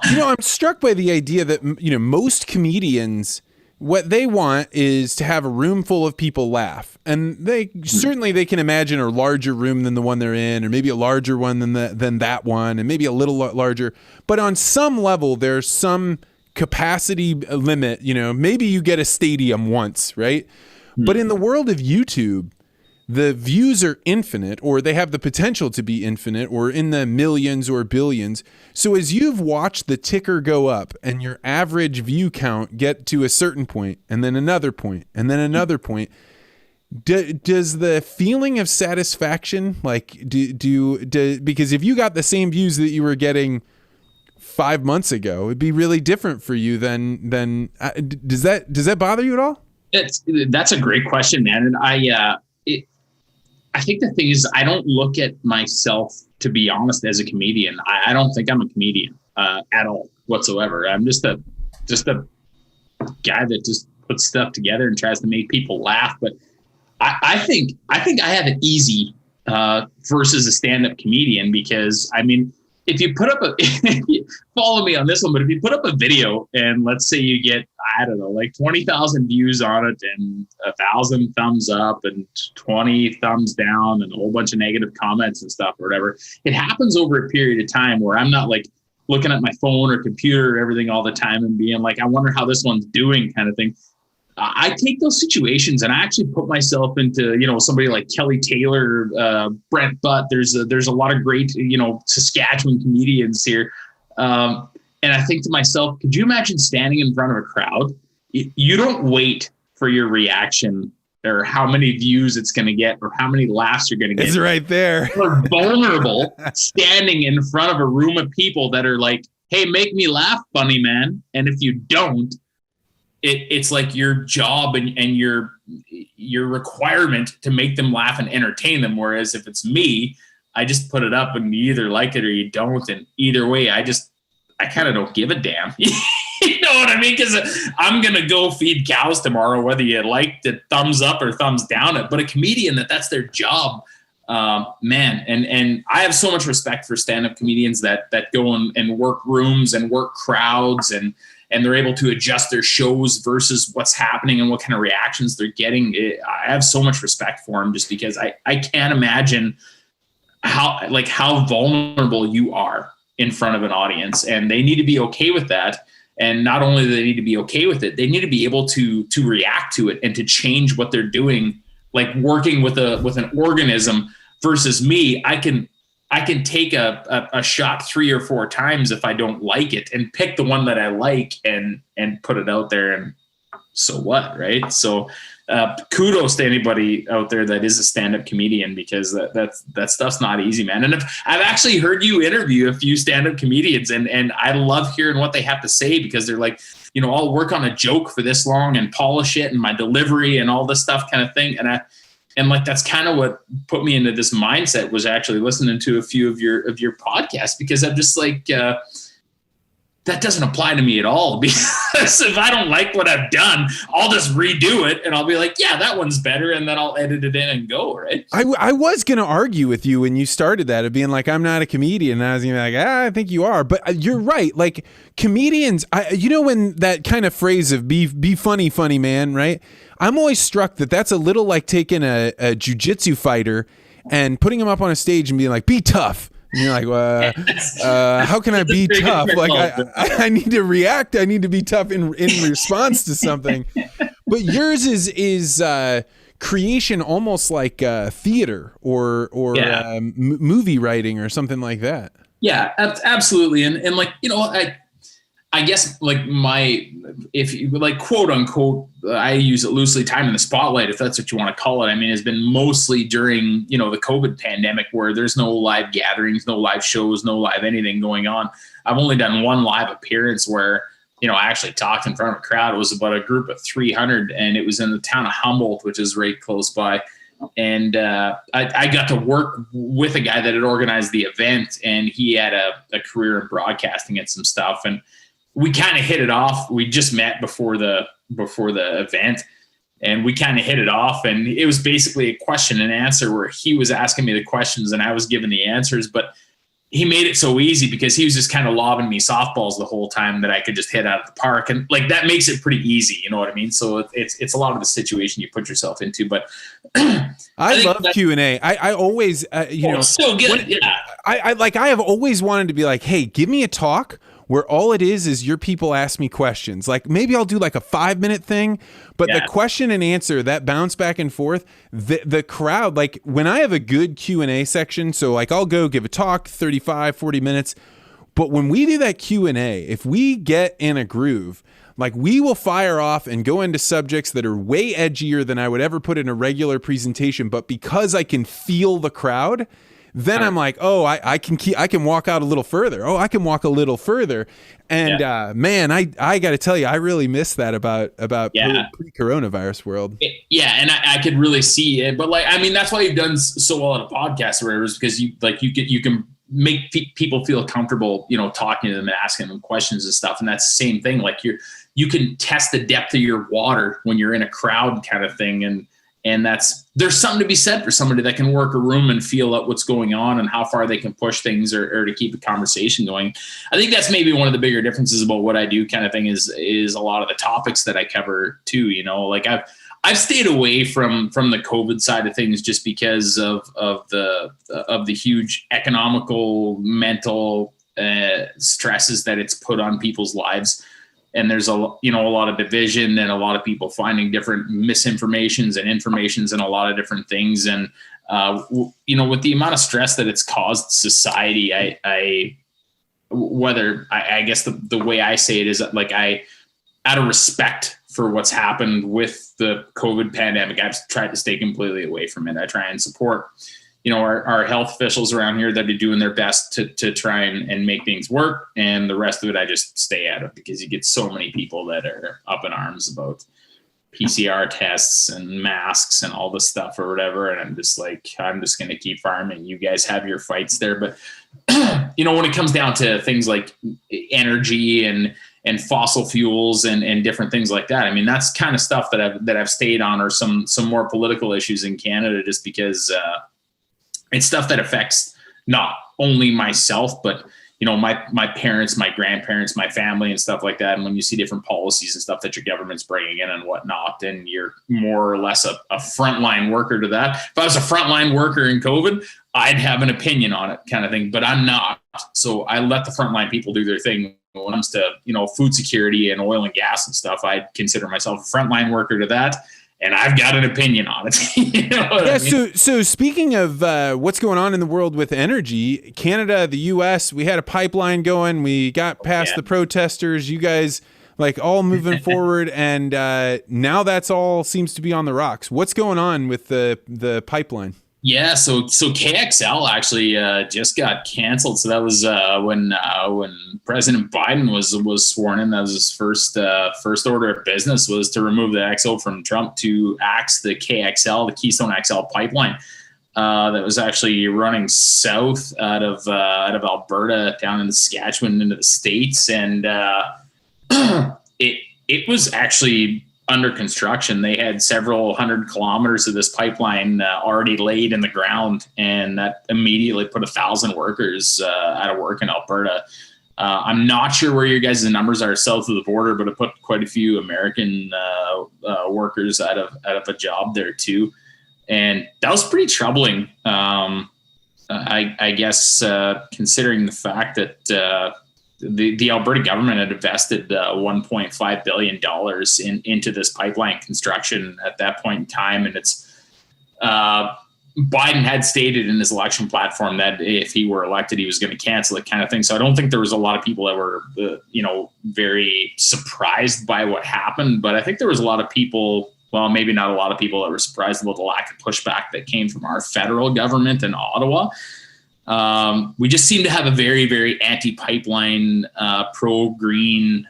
I'm struck by the idea that, most comedians, what they want is to have a room full of people laugh. And they can imagine a larger room than the one they're in, or maybe a larger one than that one, and maybe a little larger. But on some level, there's some capacity limit. Maybe you get a stadium once, right? But in the world of YouTube, the views are infinite, or they have the potential to be infinite, or in the millions or billions. So as you've watched the ticker go up and your average view count get to a certain point, and then another point, and then another point, does the feeling of satisfaction, because if you got the same views that you were getting 5 months ago, it'd be really different for you than does that bother you at all? That's a great question, man. And I think the thing is, I don't look at myself, to be honest, as a comedian. I don't think I'm a comedian at all whatsoever. I'm just a guy that just puts stuff together and tries to make people laugh. But I think I have it easy versus a stand-up comedian, because if you put up follow me on this one, but if you put up a video and let's say you get, 20,000 views on it and 1,000 thumbs up and 20 thumbs down and a whole bunch of negative comments and stuff or whatever, it happens over a period of time where I'm not looking at my phone or computer or everything all the time and being I wonder how this one's doing kind of thing. I take those situations and I actually put myself into, somebody like Kelly Taylor, Brett Butt. There's a lot of great, Saskatchewan comedians here. And I think to myself, could you imagine standing in front of a crowd? You don't wait for your reaction or how many views it's going to get or how many laughs you're going to get. It's right there. You're vulnerable standing in front of a room of people that are like, hey, make me laugh, funny man. And if you don't, it's like your job and your requirement to make them laugh and entertain them. Whereas if it's me, I just put it up and you either like it or you don't. And either way, I kind of don't give a damn. You know what I mean? Because I'm going to go feed cows tomorrow, whether you like the thumbs up or thumbs down it. But a comedian, that's their job, man. And I have so much respect for stand-up comedians that go and work rooms and work crowds and they're able to adjust their shows versus what's happening and what kind of reactions they're getting. I have so much respect for them just because I can't imagine how vulnerable you are in front of an audience, and they need to be okay with that. And not only do they need to be okay with it, they need to be able to react to it and to change what they're doing, like working with an organism versus me. I can take a shot 3 or 4 times if I don't like it and pick the one that I like and put it out there. And so what, right? So kudos to anybody out there that is a stand-up comedian, because that stuff's not easy, man. And I've actually heard you interview a few stand-up comedians, and I love hearing what they have to say, because they're like, I'll work on a joke for this long and polish it and my delivery and all this stuff kind of thing. And that's kind of what put me into this mindset, was actually listening to a few of your podcasts, because I'm just like, that doesn't apply to me at all, because if I don't like what I've done, I'll just redo it and I'll be like, yeah, that one's better. And then I'll edit it in and go, right? I was going to argue with you when you started that, of being like, I'm not a comedian. And I was going to be like, I think you are. But you're right. Like, comedians, when that kind of phrase of be funny, man, right? I'm always struck that's a little like taking a jiu-jitsu fighter and putting him up on a stage and being like, be tough. And you're like, well, how can I be tough? Like, I need to react. I need to be tough in response to something. But yours is creation, almost like theater or movie writing or something like that. Yeah, absolutely. And like, I guess like if you like, quote unquote, I use it loosely, time in the spotlight, if that's what you want to call it. I mean, it's been mostly during, the COVID pandemic, where there's no live gatherings, no live shows, no live anything going on. I've only done one live appearance where, I actually talked in front of a crowd. It was about a group of 300, and it was in the town of Humboldt, which is right close by. And I got to work with a guy that had organized the event, and he had a career in broadcasting and some stuff. And we kind of hit it off. We just met before the event, and we kind of hit it off, and it was basically a question and answer where he was asking me the questions and I was giving the answers, but he made it so easy because he was just kind of lobbing me softballs the whole time that I could just hit out of the park. And like, that makes it pretty easy. You know what I mean? So it's a lot of the situation you put yourself into, but I love Q&A. I always, so good. I have always wanted to be like, hey, give me a talk where all it is your people ask me questions. Like, maybe I'll do like a 5-minute thing, but the question and answer, that bounce back and forth, the crowd, like when I have a good Q&A section, so like I'll go give a talk 35, 40 minutes. But when we do that Q&A, if we get in a groove, like we will fire off and go into subjects that are way edgier than I would ever put in a regular presentation. But because I can feel the crowd, then I'm like, oh, I can walk out a little further. Oh, I can walk a little further. And man, I got to tell you, I really miss that about pre-coronavirus world. And I could really see it. But like, I mean, that's why you've done so well at a podcast, or whatever, is because you can make people feel comfortable, talking to them and asking them questions and stuff. And that's the same thing. Like you can test the depth of your water when you're in a crowd kind of thing. And there's something to be said for somebody that can work a room and feel out what's going on and how far they can push things or to keep a conversation going. I think that's maybe one of the bigger differences about what I do kind of thing is a lot of the topics that I cover too. Like I've stayed away from the COVID side of things just because of the huge economical, mental stresses that it's put on people's lives. And there's a lot of division and a lot of people finding different misinformations and informations and a lot of different things. And, with the amount of stress that it's caused society, I guess the way I say it is that, like, out of respect for what's happened with the COVID pandemic, I've tried to stay completely away from it. I try and support, our health officials around here that are doing their best to try and make things work. And the rest of it, I just stay out of, because you get so many people that are up in arms about PCR tests and masks and all this stuff or whatever. And I'm just going to keep farming. You guys have your fights there. But, when it comes down to things like energy and fossil fuels and different things like that, I mean, that's kind of stuff that I've stayed on, or some more political issues in Canada, just because, it's stuff that affects not only myself, but, my parents, my grandparents, my family and stuff like that. And when you see different policies and stuff that your government's bringing in and whatnot, and you're more or less a frontline worker to that. If I was a frontline worker in COVID, I'd have an opinion on it kind of thing, but I'm not. So I let the frontline people do their thing. When it comes to, food security and oil and gas and stuff, I'd consider myself a frontline worker to that. And I've got an opinion on it. I mean? So speaking of what's going on in the world with energy, Canada, the U.S., we had a pipeline going. We got past the protesters. You guys, like, all moving forward, and now that's all seems to be on the rocks. What's going on with the pipeline? Yeah, so KXL actually just got canceled. So that was when President Biden was sworn in. That was his first order of business, was to remove the XO from Trump to axe the KXL, the Keystone XL pipeline. That was actually running south out of Alberta down in Saskatchewan into the States, and it was actually under construction. They had several hundred kilometers of this pipeline already laid in the ground, and that immediately put 1,000 workers out of work in Alberta. I'm not sure where your guys' numbers are south of the border, but it put quite a few American workers out of a job there too. And that was pretty troubling. I guess considering the fact that the Alberta government had invested $1.5 billion into this pipeline construction at that point in time. And it's Biden had stated in his election platform that if he were elected, he was going to cancel it, kind of thing. So I don't think there was a lot of people that were, very surprised by what happened. But I think there was a lot of people, well, maybe not a lot of people, that were surprised about the lack of pushback that came from our federal government in Ottawa. We just seem to have a very, very anti-pipeline, pro-green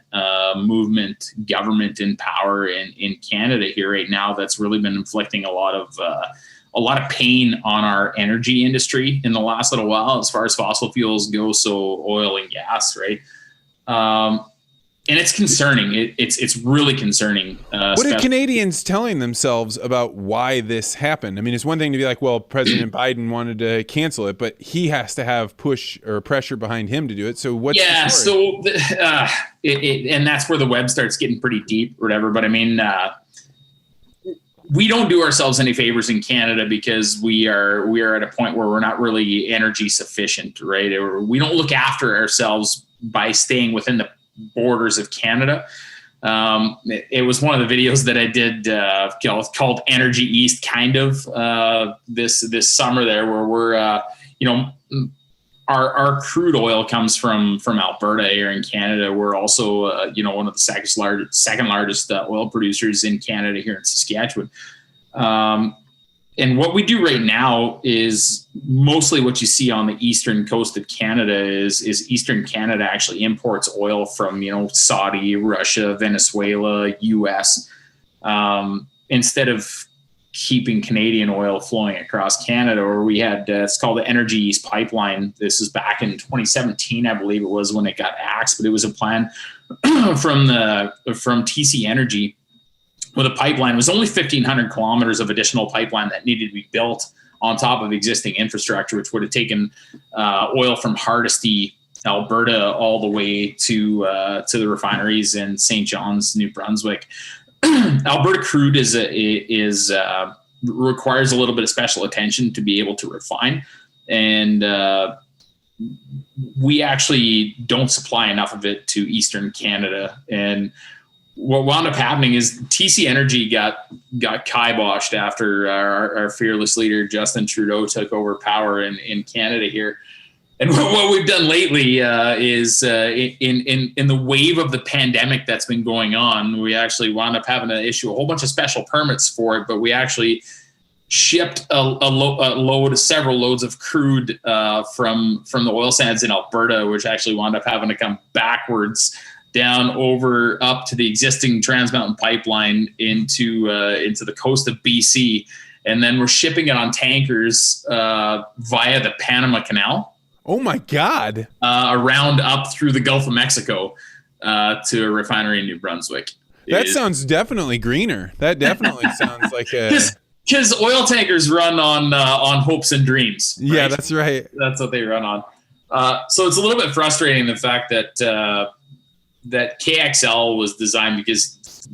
movement government in power in Canada here right now. That's really been inflicting a lot of pain on our energy industry in the last little while, as far as fossil fuels go. So oil and gas, right? And it's concerning. It's really concerning. What are Canadians telling themselves about why this happened? I mean, it's one thing to be like, well, President Biden wanted to cancel it, but he has to have push or pressure behind him to do it. So what's the story? And that's where the web starts getting pretty deep or whatever. But I mean, we don't do ourselves any favors in Canada because we are at a point where we're not really energy sufficient, right? Or we don't look after ourselves by staying within the borders of Canada. It was one of the videos that I did called Energy East, kind of this summer there, where we're our crude oil comes from Alberta here in Canada. We're also one of the second largest oil producers in Canada here in Saskatchewan. And what we do right now is mostly what you see on the eastern coast of Canada is Eastern Canada actually imports oil from, Saudi, Russia, Venezuela, US, instead of keeping Canadian oil flowing across Canada. Or we had, it's called the Energy East Pipeline. This is back in 2017, I believe it was, when it got axed, but it was a plan from TC Energy, with a pipeline. It was only 1,500 kilometers of additional pipeline that needed to be built on top of existing infrastructure, which would have taken oil from Hardisty, Alberta, all the way to the refineries in St. John's, New Brunswick. Alberta crude requires a little bit of special attention to be able to refine, and we actually don't supply enough of it to Eastern Canada. And what wound up happening is TC Energy got kiboshed after our fearless leader Justin Trudeau took over power in Canada here. And what we've done lately is in the wave of the pandemic that's been going on, we actually wound up having to issue a whole bunch of special permits for it. But we actually shipped several loads of crude from the oil sands in Alberta, which actually wound up having to come backwards down up to the existing Trans Mountain pipeline into the coast of BC, and then we're shipping it on tankers via the Panama Canal. Oh my God! Around up through the Gulf of Mexico to a refinery in New Brunswick. That sounds definitely greener. That definitely sounds like a. Because oil tankers run on hopes and dreams. Right? Yeah, that's right. That's what they run on. So it's a little bit frustrating, the fact that KXL was designed, because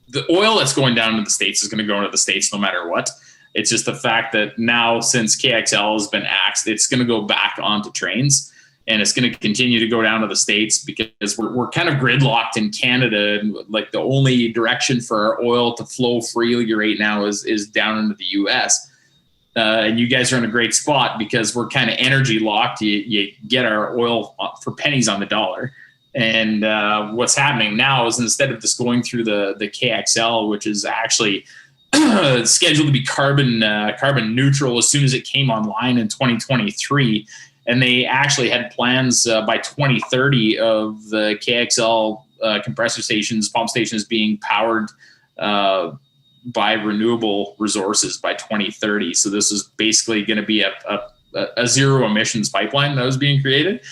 the oil that's going down to the States is going to go into the States no matter what. It's just the fact that now, since KXL has been axed, it's going to go back onto trains, and it's going to continue to go down to the States, because we're kind of gridlocked in Canada. And like, the only direction for our oil to flow freely right now is down into the US. And you guys are in a great spot because we're kind of energy locked. You get our oil for pennies on the dollar. And what's happening now is, instead of just going through the KXL, which is actually scheduled to be carbon neutral as soon as it came online in 2023, and they actually had plans by 2030 of the KXL compressor stations, pump stations, being powered by renewable resources by 2030. So this is basically going to be a zero emissions pipeline that was being created.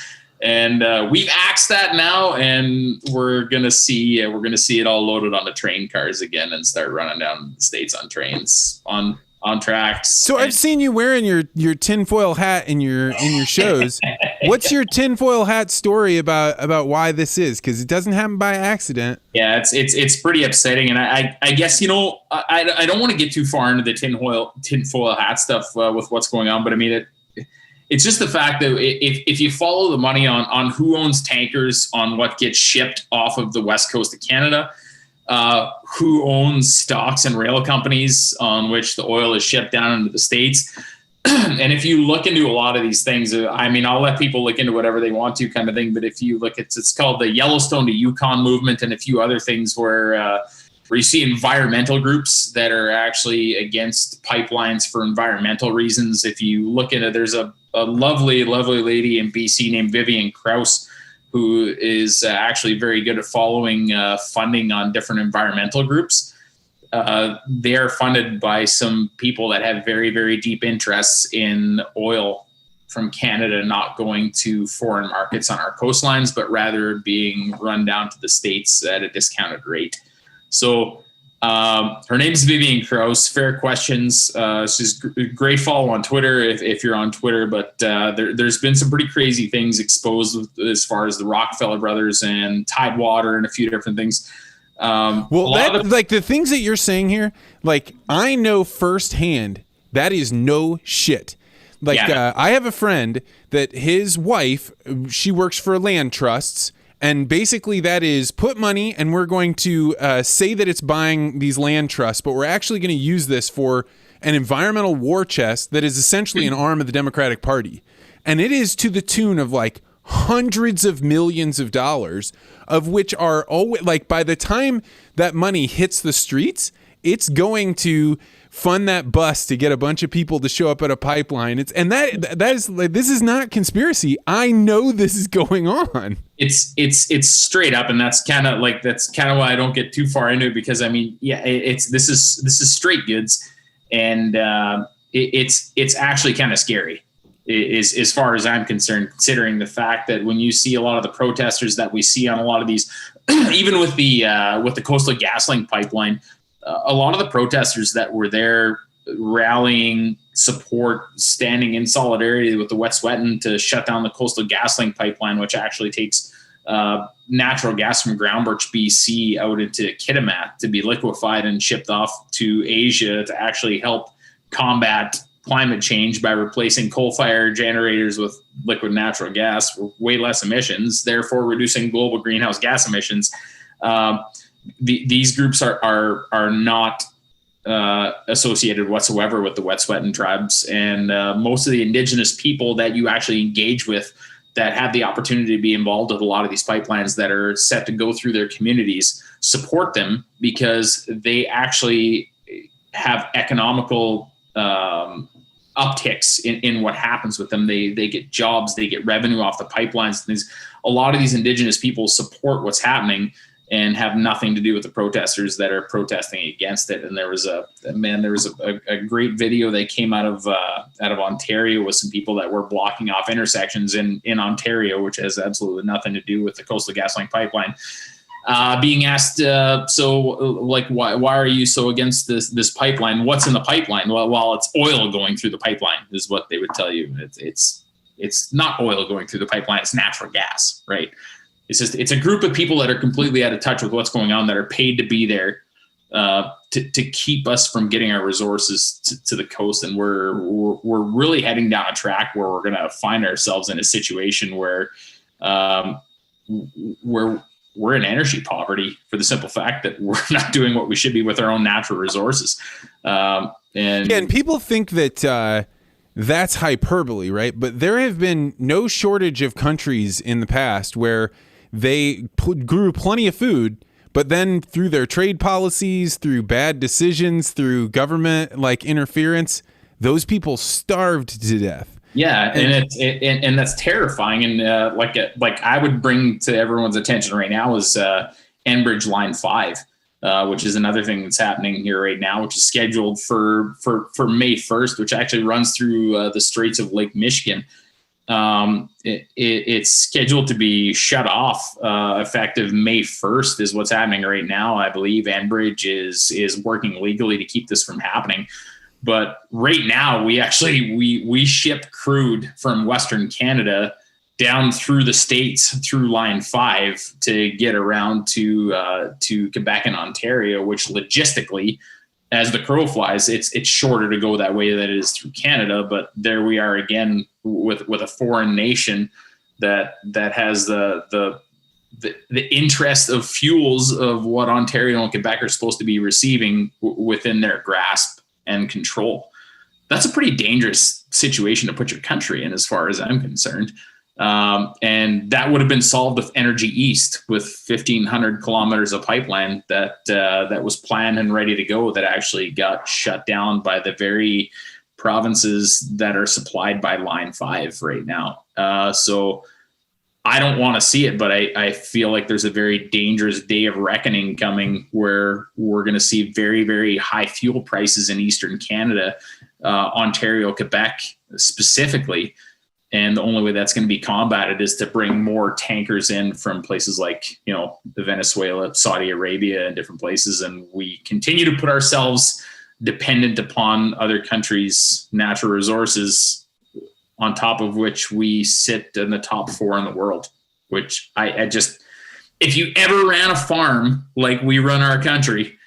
And we've axed that now, and we're gonna see it all loaded onto train cars again and start running down the States on trains, on tracks. So I've seen you wearing your tinfoil hat in your shows. What's your tinfoil hat story about why this is? Because it doesn't happen by accident. Yeah, it's pretty upsetting, and I guess I don't want to get too far into the tinfoil hat stuff with what's going on, but I mean it's just the fact that if you follow the money on who owns tankers, on what gets shipped off of the west coast of Canada, who owns stocks and rail companies on which the oil is shipped down into the States. And if you look into a lot of these things, I mean, I'll let people look into whatever they want to, kind of thing. But if you look, it's called the Yellowstone to Yukon movement, and a few other things where you see environmental groups that are actually against pipelines for environmental reasons. If you look at it, there's a lovely, lovely lady in BC named Vivian Krause, who is actually very good at following funding on different environmental groups. They are funded by some people that have very, very deep interests in oil from Canada not going to foreign markets on our coastlines, but rather being run down to the States at a discounted rate. So her name is Vivian Krause. Fair questions. She's a great follow on Twitter if you're on Twitter, but there's been some pretty crazy things exposed as far as the Rockefeller brothers and Tidewater and a few different things. Like the things that you're saying here, like I know firsthand that is no shit. Like I have a friend that his wife, she works for land trusts, and basically that is put money and we're going to say that it's buying these land trusts, but we're actually going to use this for an environmental war chest that is essentially an arm of the Democratic Party. And it is to the tune of like hundreds of millions of dollars, of which are always like by the time that money hits the streets, it's going to fund that bus to get a bunch of people to show up at a pipeline. That is like, this is not conspiracy. I know this is going on. It's straight up, and that's kind of why I don't get too far into it, because I mean, this is straight goods, and it's actually kind of scary as far as I'm concerned, considering the fact that when you see a lot of the protesters that we see on a lot of these, even with the Coastal GasLink pipeline, a lot of the protesters that were there rallying support, standing in solidarity with the Wet'suwet'en to shut down the Coastal GasLink pipeline, which actually takes natural gas from Groundbirch, BC out into Kitimat to be liquefied and shipped off to Asia to actually help combat climate change by replacing coal-fired generators with liquid natural gas for way less emissions, therefore reducing global greenhouse gas emissions. These groups are not associated whatsoever with the Wet'suwet'en tribes, and most of the indigenous people that you actually engage with that have the opportunity to be involved with a lot of these pipelines that are set to go through their communities support them, because they actually have economical upticks in what happens with them. They get jobs, they get revenue off the pipelines. A lot of these indigenous people support what's happening and have nothing to do with the protesters that are protesting against it. And there was a great video that came out of Ontario with some people that were blocking off intersections in Ontario, which has absolutely nothing to do with the Coastal GasLink pipeline. Being asked, so like, why are you so against this pipeline? What's in the pipeline? Well, it's oil going through the pipeline is what they would tell you. It's not oil going through the pipeline. It's natural gas, right? It's a group of people that are completely out of touch with what's going on, that are paid to be there to keep us from getting our resources to the coast. And we're really heading down a track where we're going to find ourselves in a situation where we're in energy poverty for the simple fact that we're not doing what we should be with our own natural resources. And people think that that's hyperbole, right? But there have been no shortage of countries in the past where they grew plenty of food, but then through their trade policies, through bad decisions, through government like interference, those people starved to death. Yeah, and that's terrifying. And like I would bring to everyone's attention right now is Enbridge Line 5, which is another thing that's happening here right now, which is scheduled for May 1st, which actually runs through the Straits of Lake Michigan. It's scheduled to be shut off effective May 1st is what's happening right now. I believe Enbridge is working legally to keep this from happening. But right now we ship crude from Western Canada down through the States through Line 5 to get around to Quebec and Ontario, which logistically, as the crow flies, it's shorter to go that way than it is through Canada. But there we are again with a foreign nation that has the interest of fuels of what Ontario and Quebec are supposed to be receiving within their grasp and control. That's a pretty dangerous situation to put your country in, as far as I'm concerned. And that would have been solved with Energy East, with 1,500 kilometers of pipeline that was planned and ready to go, that actually got shut down by the very provinces that are supplied by Line 5 right now. So I don't want to see it, but I feel like there's a very dangerous day of reckoning coming where we're going to see very, very high fuel prices in Eastern Canada, Ontario, Quebec specifically, And the only way that's going to be combated is to bring more tankers in from places like, the Venezuela, Saudi Arabia, and different places. And we continue to put ourselves dependent upon other countries' natural resources, on top of which we sit in the top 4 in the world, which I just, if you ever ran a farm like we run our country,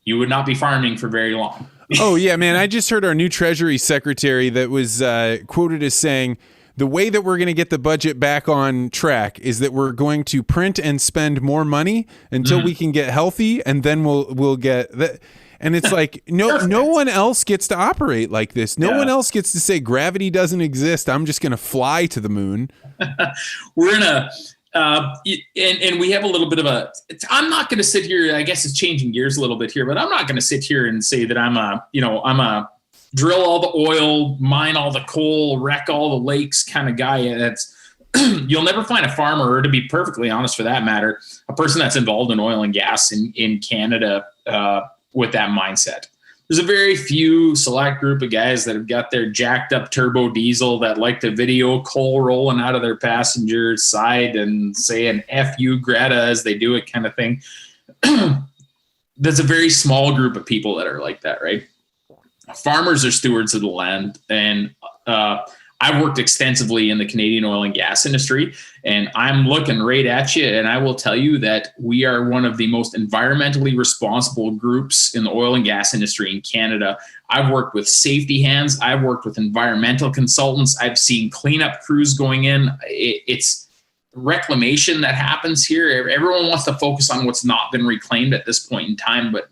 you would not be farming for very long. Oh, yeah, man. I just heard our new Treasury Secretary that was quoted as saying, the way that we're going to get the budget back on track is that we're going to print and spend more money until we can get healthy, and then we'll get that. And it's like, no one else gets to operate like this. No one else gets to say gravity doesn't exist. I'm just going to fly to the moon. We're in a and we have a little bit of I'm not going to sit here. I guess it's changing gears a little bit here, but I'm not going to sit here and say that I'm a drill all the oil, mine all the coal, wreck all the lakes kind of guy. That's you'll never find a farmer, or to be perfectly honest for that matter, a person that's involved in oil and gas in Canada with that mindset. There's a very few select group of guys that have got their jacked up turbo diesel that like to video coal rolling out of their passenger side and saying F you Greta as they do it kind of thing. There's a very small group of people that are like that, right? Farmers are stewards of the land, and I've worked extensively in the Canadian oil and gas industry, and I'm looking right at you, and I will tell you that we are one of the most environmentally responsible groups in the oil and gas industry in Canada. I've worked with safety hands. I've worked with environmental consultants. I've seen cleanup crews going in. It's reclamation that happens here. Everyone wants to focus on what's not been reclaimed at this point in time, but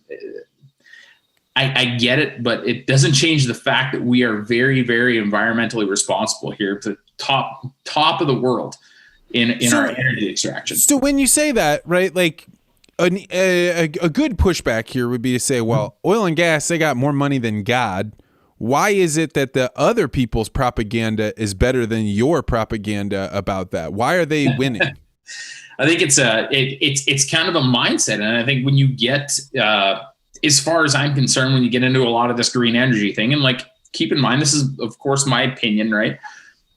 I get it, but it doesn't change the fact that we are very, very environmentally responsible here, to top of the world in our energy extraction. So when you say that, right, like a good pushback here would be to say, well, oil and gas, they got more money than God. Why is it that the other people's propaganda is better than your propaganda about that? Why are they winning? I think it's kind of a mindset, and I think when you get as far as I'm concerned, when you get into a lot of this green energy thing, and like, keep in mind, this is of course my opinion, right?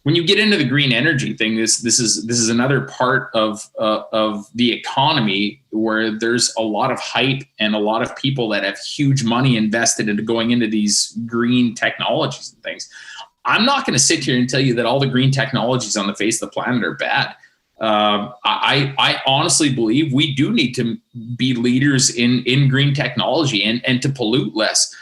When you get into the green energy thing, this is another part of the economy where there's a lot of hype and a lot of people that have huge money invested into going into these green technologies and things. I'm not going to sit here and tell you that all the green technologies on the face of the planet are bad. I honestly believe we do need to be leaders in green technology and to pollute less.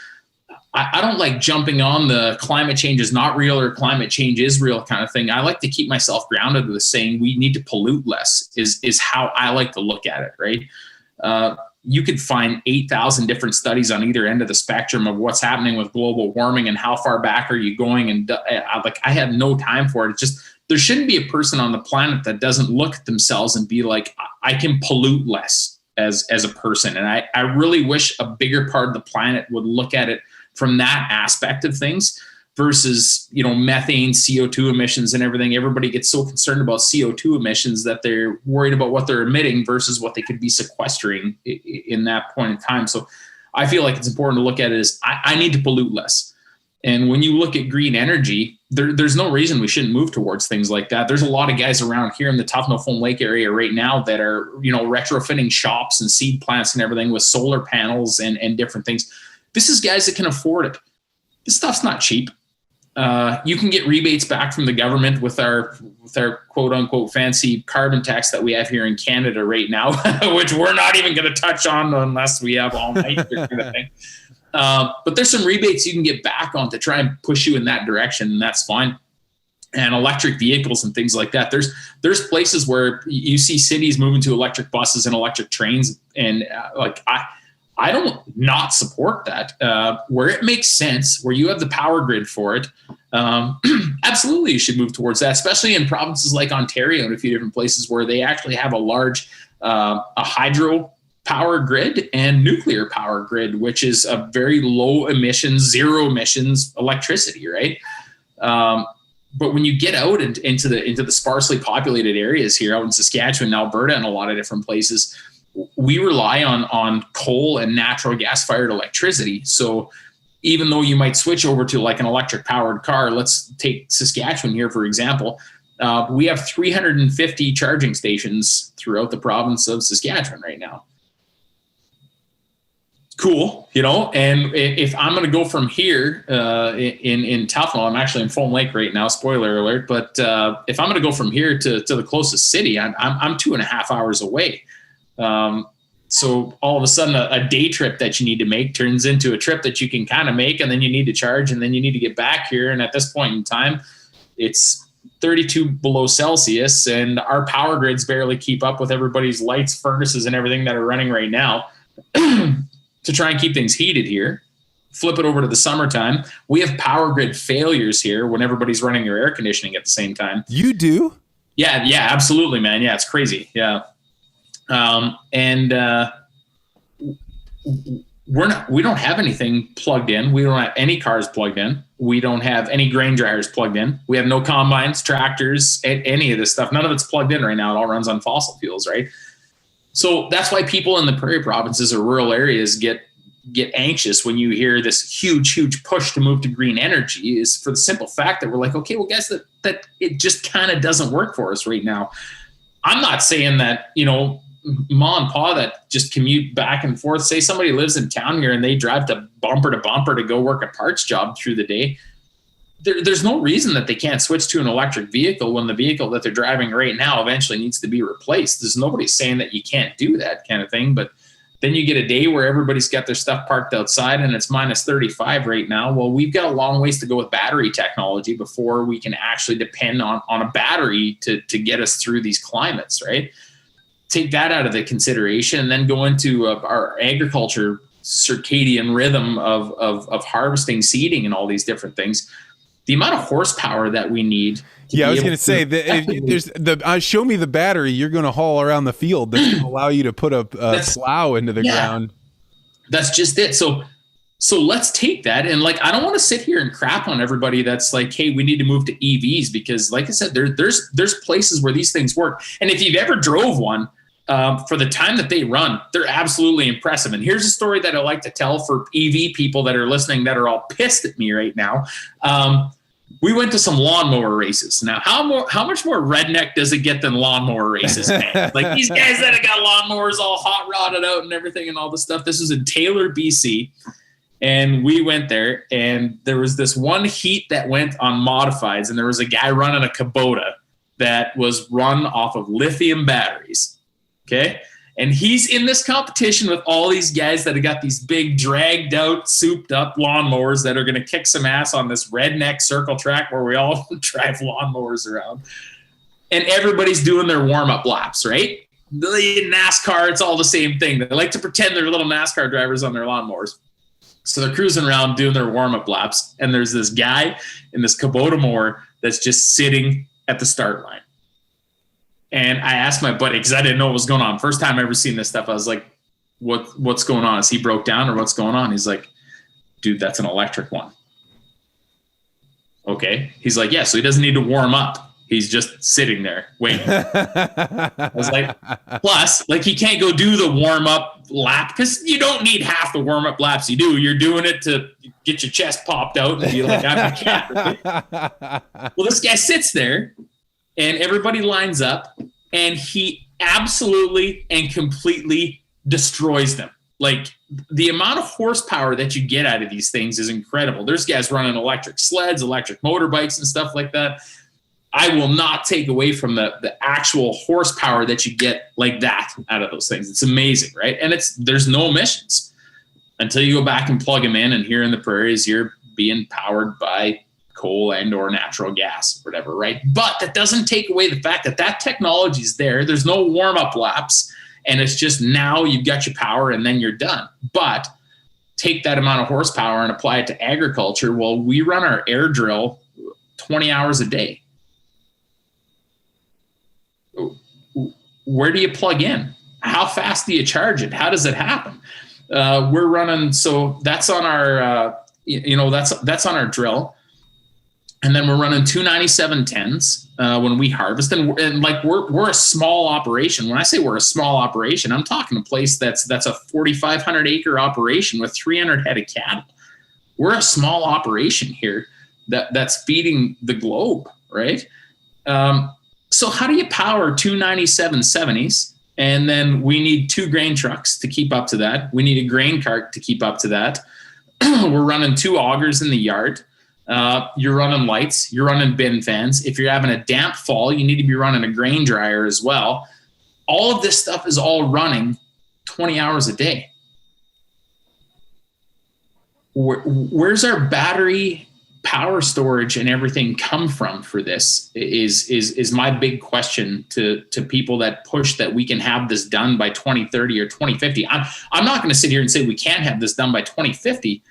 I don't like jumping on the climate change is not real or climate change is real kind of thing. I like to keep myself grounded with saying we need to pollute less is how I like to look at it, right? You could find 8,000 different studies on either end of the spectrum of what's happening with global warming and how far back are you going. And I have no time for it. It's just, there shouldn't be a person on the planet that doesn't look at themselves and be like, I can pollute less as a person. And I really wish a bigger part of the planet would look at it from that aspect of things versus, methane, CO2 emissions and everything. Everybody gets so concerned about CO2 emissions that they're worried about what they're emitting versus what they could be sequestering in that point in time. So I feel like it's important to look at it as I need to pollute less. And when you look at green energy, there's no reason we shouldn't move towards things like that. There's a lot of guys around here in the Tuffnell Foam Lake area right now that are, retrofitting shops and seed plants and everything with solar panels and different things. This is guys that can afford it. This stuff's not cheap. You can get rebates back from the government with our quote unquote fancy carbon tax that we have here in Canada right now, which we're not even going to touch on unless we have all night kind of thing. But there's some rebates you can get back on to try and push you in that direction, and that's fine. And electric vehicles and things like that. There's places where you see cities moving to electric buses and electric trains, and I don't not support that. Where it makes sense, where you have the power grid for it, absolutely you should move towards that, especially in provinces like Ontario and a few different places where they actually have a large a hydro power grid and nuclear power grid, which is a very low emissions, zero emissions electricity, right? But when you get out into the sparsely populated areas here out in Saskatchewan, Alberta, and a lot of different places, we rely on coal and natural gas fired electricity. So even though you might switch over to like an electric powered car, let's take Saskatchewan here, for example. We have 350 charging stations throughout the province of Saskatchewan right now. Cool, and if I'm going to go from here in Tufnell, I'm actually in Foam Lake right now, spoiler alert, but if I'm going to go from here to the closest city, I'm 2.5 hours away. So all of a sudden a day trip that you need to make turns into a trip that you can kind of make, and then you need to charge, and then you need to get back here. And at this point in time, it's 32 below Celsius, and our power grids barely keep up with everybody's lights, furnaces, and everything that are running right now to try and keep things heated here. Flip it over to the summertime. We have power grid failures here when everybody's running their air conditioning at the same time. You do? Yeah, absolutely, man. Yeah, it's crazy. Yeah. We don't have anything plugged in. We don't have any cars plugged in. We don't have any grain dryers plugged in. We have no combines, tractors, any of this stuff. None of it's plugged in right now. It all runs on fossil fuels, right? So that's why people in the prairie provinces or rural areas get anxious when you hear this huge push to move to green energy, is for the simple fact that we're like, okay, well, guys, that it just kind of doesn't work for us right now. I'm not saying that, ma and pa that just commute back and forth, say somebody lives in town here and they drive to bumper to go work a parts job through the day. There's no reason that they can't switch to an electric vehicle when the vehicle that they're driving right now eventually needs to be replaced. There's nobody saying that you can't do that kind of thing. But then you get a day where everybody's got their stuff parked outside and it's minus 35 right now. Well, we've got a long ways to go with battery technology before we can actually depend on a battery to get us through these climates, right? Take that out of the consideration and then go into our agriculture circadian rhythm of harvesting, seeding, and all these different things. The amount of horsepower that we need. Yeah, I was going to say that show me the battery you're going to haul around the field that's going to allow you to put a plow into the ground. That's just it. So let's take that. And like, I don't want to sit here and crap on everybody that's like, hey, we need to move to EVs, because like I said, there's places where these things work. And if you've ever drove one, for the time that they run, they're absolutely impressive. And here's a story that I like to tell for EV people that are listening that are all pissed at me right now. We went to some lawnmower races. Now, how much more redneck does it get than lawnmower races, man? Like these guys that have got lawnmowers all hot rodded out and everything and all this stuff. This was in Taylor, BC. And we went there, and there was this one heat that went on modifieds, and there was a guy running a Kubota that was run off of lithium batteries. Okay. And he's in this competition with all these guys that have got these big dragged out, souped up lawnmowers that are going to kick some ass on this redneck circle track where we all drive lawnmowers around. And everybody's doing their warm-up laps, right? The NASCAR, it's all the same thing. They like to pretend they're little NASCAR drivers on their lawnmowers. So they're cruising around doing their warm-up laps. And there's this guy in this Kubota mower that's just sitting at the start line. And I asked my buddy, because I didn't know what was going on. First time I ever seen this stuff, I was like, what's going on? Is he broke down or what's going on? He's like, dude, that's an electric one. Okay. He's like, yeah, so he doesn't need to warm up. He's just sitting there waiting. I was like, plus, like, he can't go do the warm-up lap, because you don't need half the warm-up laps you do. You're doing it to get your chest popped out and be like, I'm a cat. Right? Well, this guy sits there, and everybody lines up, and he absolutely and completely destroys them. Like, the amount of horsepower that you get out of these things is incredible. There's guys running electric sleds, electric motorbikes, and stuff like that. I will not take away from the actual horsepower that you get like that out of those things. It's amazing, right? And there's no emissions until you go back and plug them in. And here in the prairies, you're being powered by coal and or natural gas, whatever, right? But that doesn't take away the fact that technology is there. There's no warm-up laps, and it's just now you've got your power and then you're done. But take that amount of horsepower and apply it to agriculture. Well, we run our air drill 20 hours a day. Where do you plug in? How fast do you charge it? How does it happen? We're running, so that's on our, that's on our drill. And then we're running 29710s when we harvest. And like we're a small operation. When I say we're a small operation, I'm talking a place that's a 4,500 acre operation with 300 head of cattle. We're a small operation here that's feeding the globe, right? So how do you power two 9770s? And then we need 2 grain trucks to keep up to that. We need a grain cart to keep up to that. We're running 2 augers in the yard. You're running lights. You're running bin fans. If you're having a damp fall, you need to be running a grain dryer as well. All of this stuff is all running 20 hours a day. Where's our battery power storage and everything come from for this is my big question to people that push that we can have this done by 2030 or 2050. I'm not going to sit here and say we can't have this done by 2050,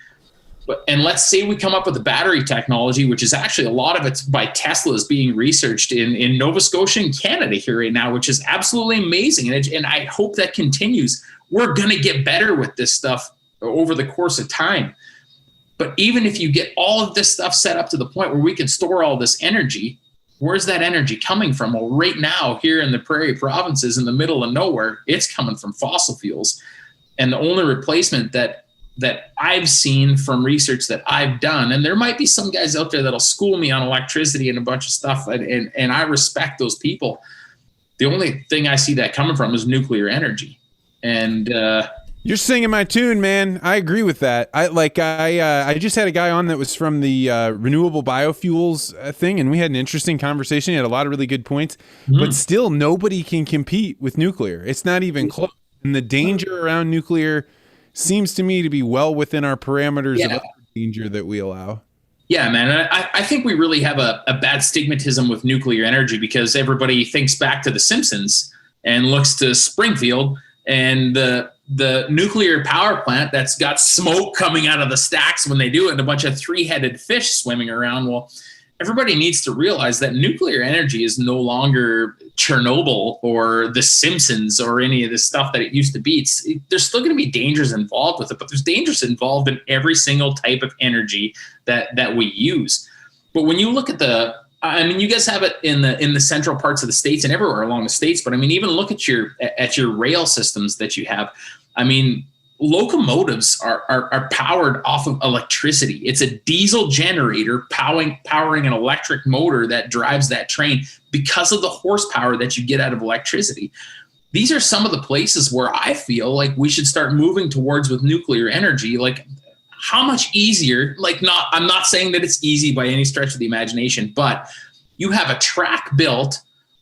and let's say we come up with a battery technology, which is actually a lot of it's by Tesla is being researched in Nova Scotia and Canada here right now, which is absolutely amazing. And I hope that continues. We're going to get better with this stuff over the course of time. But even if you get all of this stuff set up to the point where we can store all this energy, where's that energy coming from? Well, right now here in the prairie provinces in the middle of nowhere, it's coming from fossil fuels. And the only replacement that I've seen from research that I've done, and there might be some guys out there that'll school me on electricity and a bunch of stuff, and I respect those people. The only thing I see that coming from is nuclear energy. And you're singing my tune, man. I agree with that. I just had a guy on that was from the renewable biofuels thing, and we had an interesting conversation. He had a lot of really good points, but still nobody can compete with nuclear. It's not even close. And the danger around nuclear seems to me to be well within our parameters of danger that we allow. Yeah, man. I think we really have a bad stigmatism with nuclear energy because everybody thinks back to The Simpsons and looks to Springfield and the nuclear power plant that's got smoke coming out of the stacks when they do it and a bunch of 3-headed fish swimming around. Well, everybody needs to realize that nuclear energy is no longer Chernobyl or The Simpsons or any of this stuff that it used to be. There's still going to be dangers involved with it, but there's dangers involved in every single type of energy that we use. But when you look at you guys have it in the central parts of the states and everywhere along the states. But I mean, even look at your rail systems that you have. I mean, locomotives are powered off of electricity. It's a diesel generator powering an electric motor that drives that train because of the horsepower that you get out of electricity. These are some of the places where I feel like we should start moving towards with nuclear energy. Like, how much easier, I'm not saying that it's easy by any stretch of the imagination, but you have a track built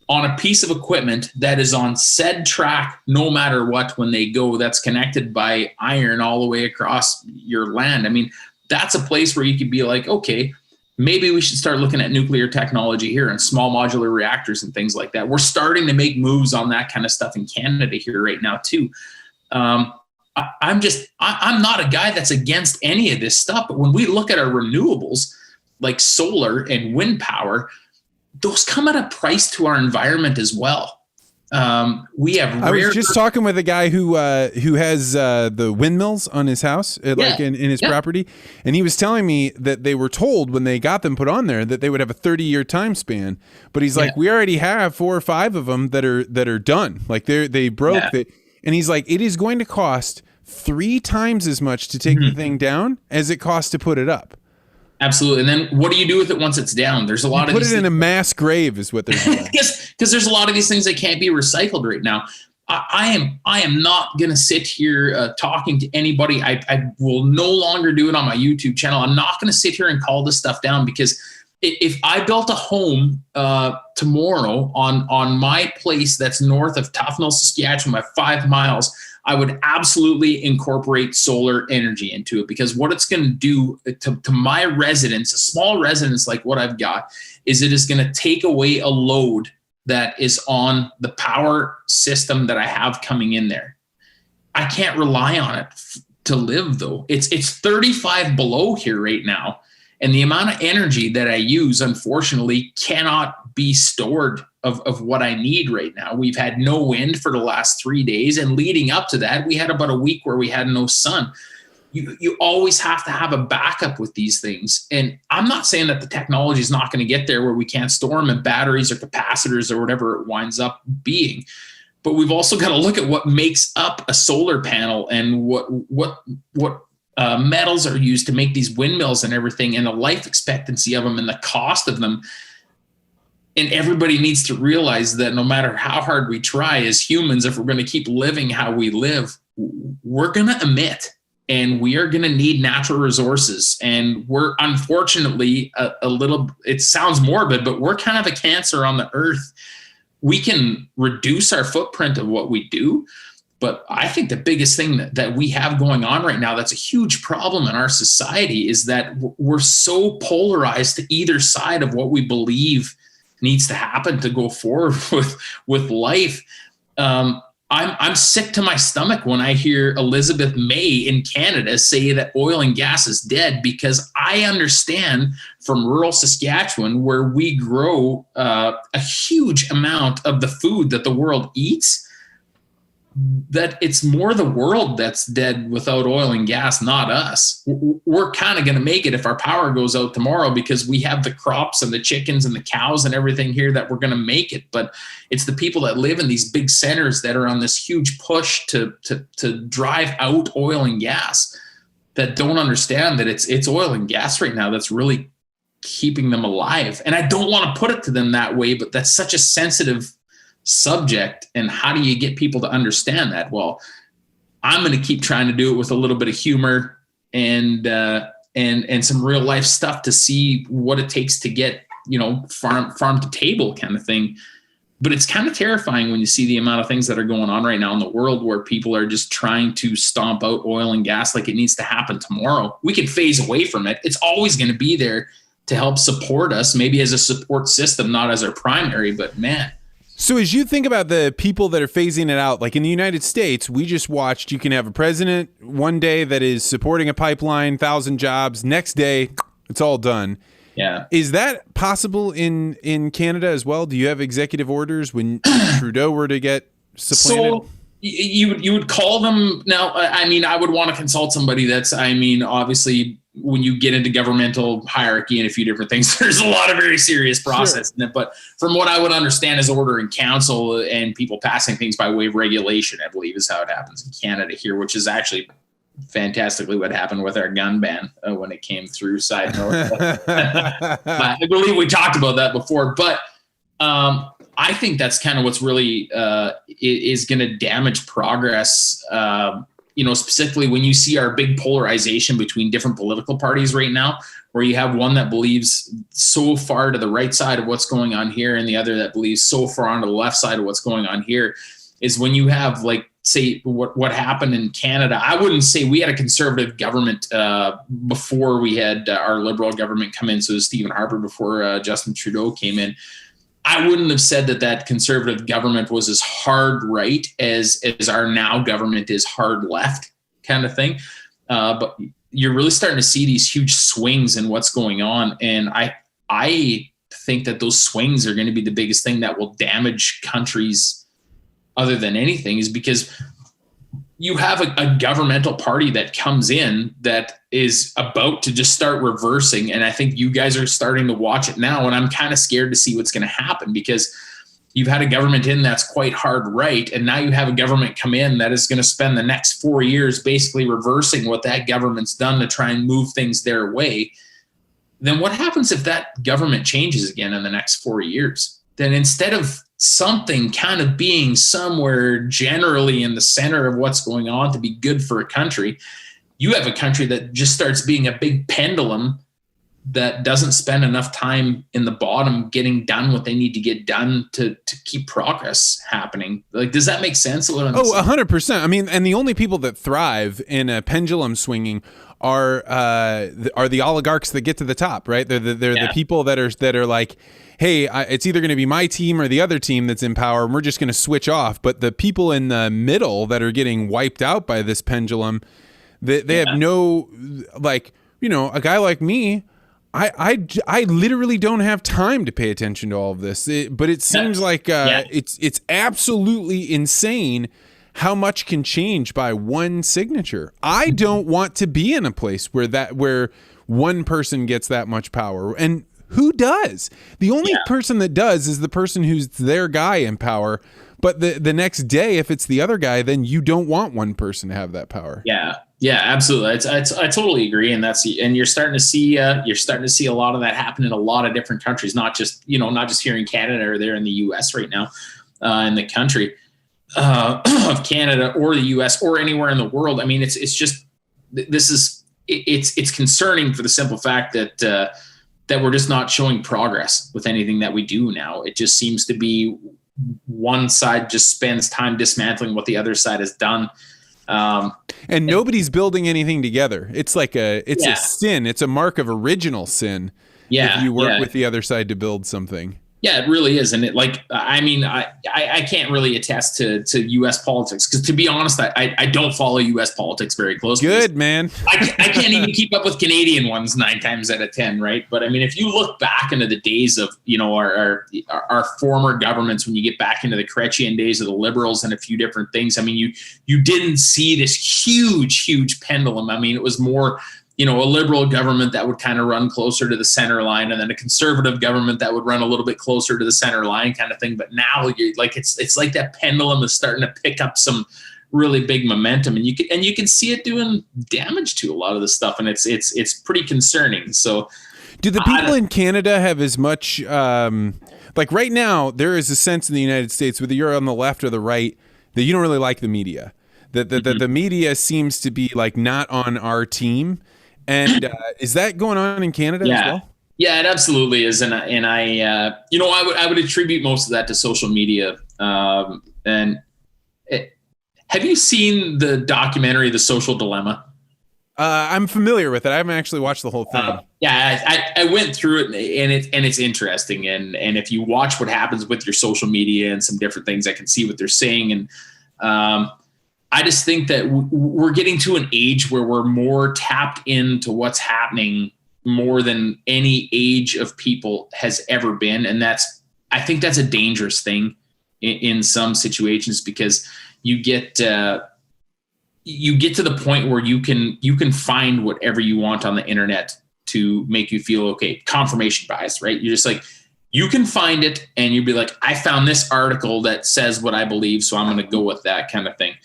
on a piece of equipment that is on said track no matter what when they go, that's connected by iron all the way across your land. I mean, that's a place where you could be like, okay, maybe we should start looking at nuclear technology here and small modular reactors and things like that. We're starting to make moves on that kind of stuff in Canada here right now too. I'm not a guy that's against any of this stuff, but when we look at our renewables like solar and wind power, those come at a price to our environment as well. I was just talking with a guy who has the windmills on his house, in his property, and he was telling me that they were told when they got them put on there that they would have a 30-year time span. But he's like, we already have 4 or 5 of them that are done. Like they broke it, and he's like, it is going to cost 3 times as much to take the thing down as it costs to put it up. Absolutely. And then what do you do with it once it's down? There's a lot of put it in a mass grave is what they're doing. Because there's a lot of these things that can't be recycled right now. I am not going to sit here talking to anybody. I will no longer do it on my YouTube channel. I'm not going to sit here and call this stuff down, because if I built a home tomorrow on my place that's north of Tufnell, Saskatchewan by 5 miles, I would absolutely incorporate solar energy into it, because what it's going to do to my residence, a small residence like what I've got, is it is going to take away a load that is on the power system that I have coming in there. I can't rely on it to live though. It's 35 below here right now. And the amount of energy that I use, unfortunately, cannot be stored of what I need right now. We've had no wind for the last 3 days. And leading up to that, we had about a week where we had no sun. You always have to have a backup with these things. And I'm not saying that the technology is not going to get there where we can't store them in batteries or capacitors or whatever it winds up being. But we've also got to look at what makes up a solar panel and what metals are used to make these windmills and everything, and the life expectancy of them and the cost of them. And everybody needs to realize that no matter how hard we try as humans, if we're going to keep living how we live, we're going to emit, and we are going to need natural resources. And we're unfortunately a little, it sounds morbid, but we're kind of a cancer on the earth. We can reduce our footprint of what we do. But I think the biggest thing that we have going on right now that's a huge problem in our society is that we're so polarized to either side of what we believe needs to happen to go forward with life. I'm sick to my stomach when I hear Elizabeth May in Canada say that oil and gas is dead, because I understand from rural Saskatchewan, where we grow a huge amount of the food that the world eats, that it's more the world that's dead without oil and gas, not us. We're kind of going to make it if our power goes out tomorrow, because we have the crops and the chickens and the cows and everything here that we're going to make it. But it's the people that live in these big centers that are on this huge push to drive out oil and gas that don't understand that it's oil and gas right now that's really keeping them alive. And I don't want to put it to them that way, but that's such a sensitive subject. And how do you get people to understand that? Well, I'm going to keep trying to do it with a little bit of humor and some real life stuff to see what it takes to get, farm to table kind of thing. But it's kind of terrifying when you see the amount of things that are going on right now in the world, where people are just trying to stomp out oil and gas like it needs to happen tomorrow. We can phase away from it. It's always going to be there to help support us, maybe as a support system, not as our primary, but man. So as you think about the people that are phasing it out, like in the United States, we just watched, you can have a president one day that is supporting a pipeline, 1,000 jobs. Next day, it's all done. Yeah. Is that possible in Canada as well? Do you have executive orders when Trudeau were to get supplanted? So you would call them now. I mean, I would want to consult somebody that's, obviously when you get into governmental hierarchy and a few different things, there's a lot of very serious process in it. But from what I would understand is order in council and people passing things by way of regulation, I believe is how it happens in Canada here, which is actually fantastically what happened with our gun ban when it came through. Side note. I believe we talked about that before, but I think that's kind of what's really is going to damage progress. Specifically when you see our big polarization between different political parties right now, where you have one that believes so far to the right side of what's going on here and the other that believes so far on to the left side of what's going on here, is when you have, like, say what happened in Canada. I wouldn't say we had a conservative government before we had our Liberal government come in. So it was Stephen Harper before Justin Trudeau came in. I wouldn't have said that conservative government was as hard right as our now government is hard left kind of thing. But you're really starting to see these huge swings in what's going on. And I think that those swings are going to be the biggest thing that will damage countries other than anything, is because you have a governmental party that comes in that is about to just start reversing. And I think you guys are starting to watch it now. And I'm kind of scared to see what's going to happen, because you've had a government in that's quite hard right. And now you have a government come in that is going to spend the next 4 years basically reversing what that government's done to try and move things their way. Then what happens if that government changes again in the next 4 years? Then instead of something kind of being somewhere generally in the center of what's going on to be good for a country, you have a country that just starts being a big pendulum that doesn't spend enough time in the bottom getting done what they need to get done to keep progress happening. Like, does that make sense? 100%. I mean, and the only people that thrive in a pendulum swinging are the oligarchs that get to the top, right? They're the people that are like, hey, it's either going to be my team or the other team that's in power, and we're just going to switch off. But the people in the middle that are getting wiped out by this pendulum, they have no, like, a guy like me, I literally don't have time to pay attention to all of this. But it seems like it's absolutely insane how much can change by one signature. I don't want to be in a place where one person gets that much power. And who does? The only person that does is the person who's their guy in power. But the next day, if it's the other guy, then you don't want one person to have that power. Yeah. Yeah, absolutely. I totally agree, and you're starting to see a lot of that happen in a lot of different countries, not just here in Canada or there in the U.S. right now, in the country of Canada or the U.S. or anywhere in the world. I mean, it's concerning for the simple fact that we're just not showing progress with anything that we do now. It just seems to be one side just spends time dismantling what the other side has done. And nobody's building anything together. It's like a sin. It's a mark of original sin. Yeah, if you work with the other side to build something. Yeah, it really is. And I can't really attest to U.S. politics because, to be honest, I don't follow U.S. politics very closely. Good, man. I can't even keep up with Canadian ones 9 times out of 10, right? But I mean, if you look back into the days of, our former governments, when you get back into the Chrétien days of the Liberals and a few different things, I mean, you didn't see this huge pendulum. I mean, it was more, a liberal government that would kind of run closer to the center line, and then a conservative government that would run a little bit closer to the center line kind of thing. But now it's like that pendulum is starting to pick up some really big momentum, and you can see it doing damage to a lot of the stuff, and it's pretty concerning. So do the people in Canada have as much, like right now, there is a sense in the United States, whether you're on the left or the right, that you don't really like the media, that the media seems to be like not on our team. And is that going on in Canada as well? Yeah, it absolutely is. And I would attribute most of that to social media. Have you seen the documentary, The Social Dilemma? I'm familiar with it. I haven't actually watched the whole thing. I went through it, and it's interesting. And if you watch what happens with your social media and some different things, I can see what they're saying. And I just think that we're getting to an age where we're more tapped into what's happening more than any age of people has ever been. And I think that's a dangerous thing in some situations, because you get to the point where you can find whatever you want on the internet to make you feel okay. Confirmation bias, right? You're just like, you can find it and you'd be like, I found this article that says what I believe, so I'm going to go with that kind of thing.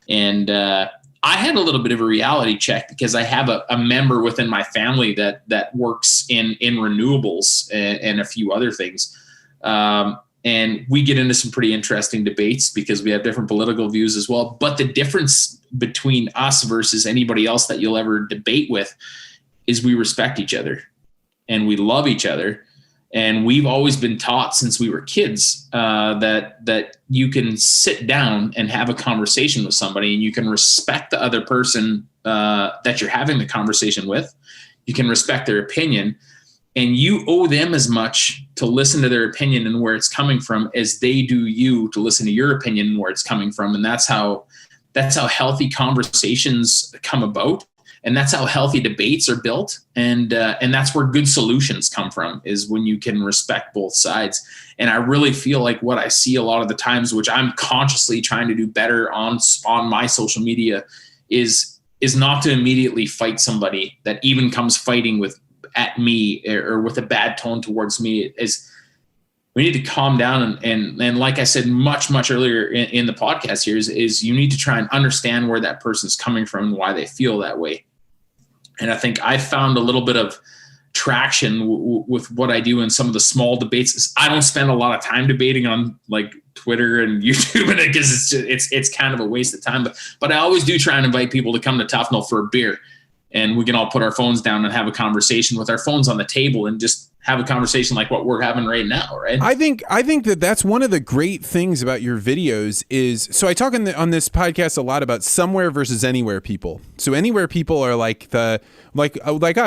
And I had a little bit of a reality check, because I have a member within my family that works in renewables and a few other things. And we get into some pretty interesting debates because we have different political views as well. But the difference between us versus anybody else that you'll ever debate with is we respect each other and we love each other. And we've always been taught since we were kids that you can sit down and have a conversation with somebody, and you can respect the other person that you're having the conversation with. You can respect their opinion, and you owe them as much to listen to their opinion and where it's coming from as they do you to listen to your opinion and where it's coming from. And that's how healthy conversations come about. And that's how healthy debates are built. And that's where good solutions come from, is when you can respect both sides. And I really feel like what I see a lot of the times, which I'm consciously trying to do better on my social media, is not to immediately fight somebody that even comes fighting at me or with a bad tone towards me. We need to calm down. And like I said, much earlier in the podcast here is you need to try and understand where that person's coming from and why they feel that way. And I think I found a little bit of traction with what I do in some of the small debates. I don't spend a lot of time debating on like Twitter and YouTube, because it's kind of a waste of time. But I always do try and invite people to come to Tufnell for a beer, and we can all put our phones down and have a conversation with our phones on the table and just have a conversation like what we're having right now, right? I think that's one of the great things about your videos is, so I talk on this podcast a lot about somewhere versus anywhere people. So anywhere people are like I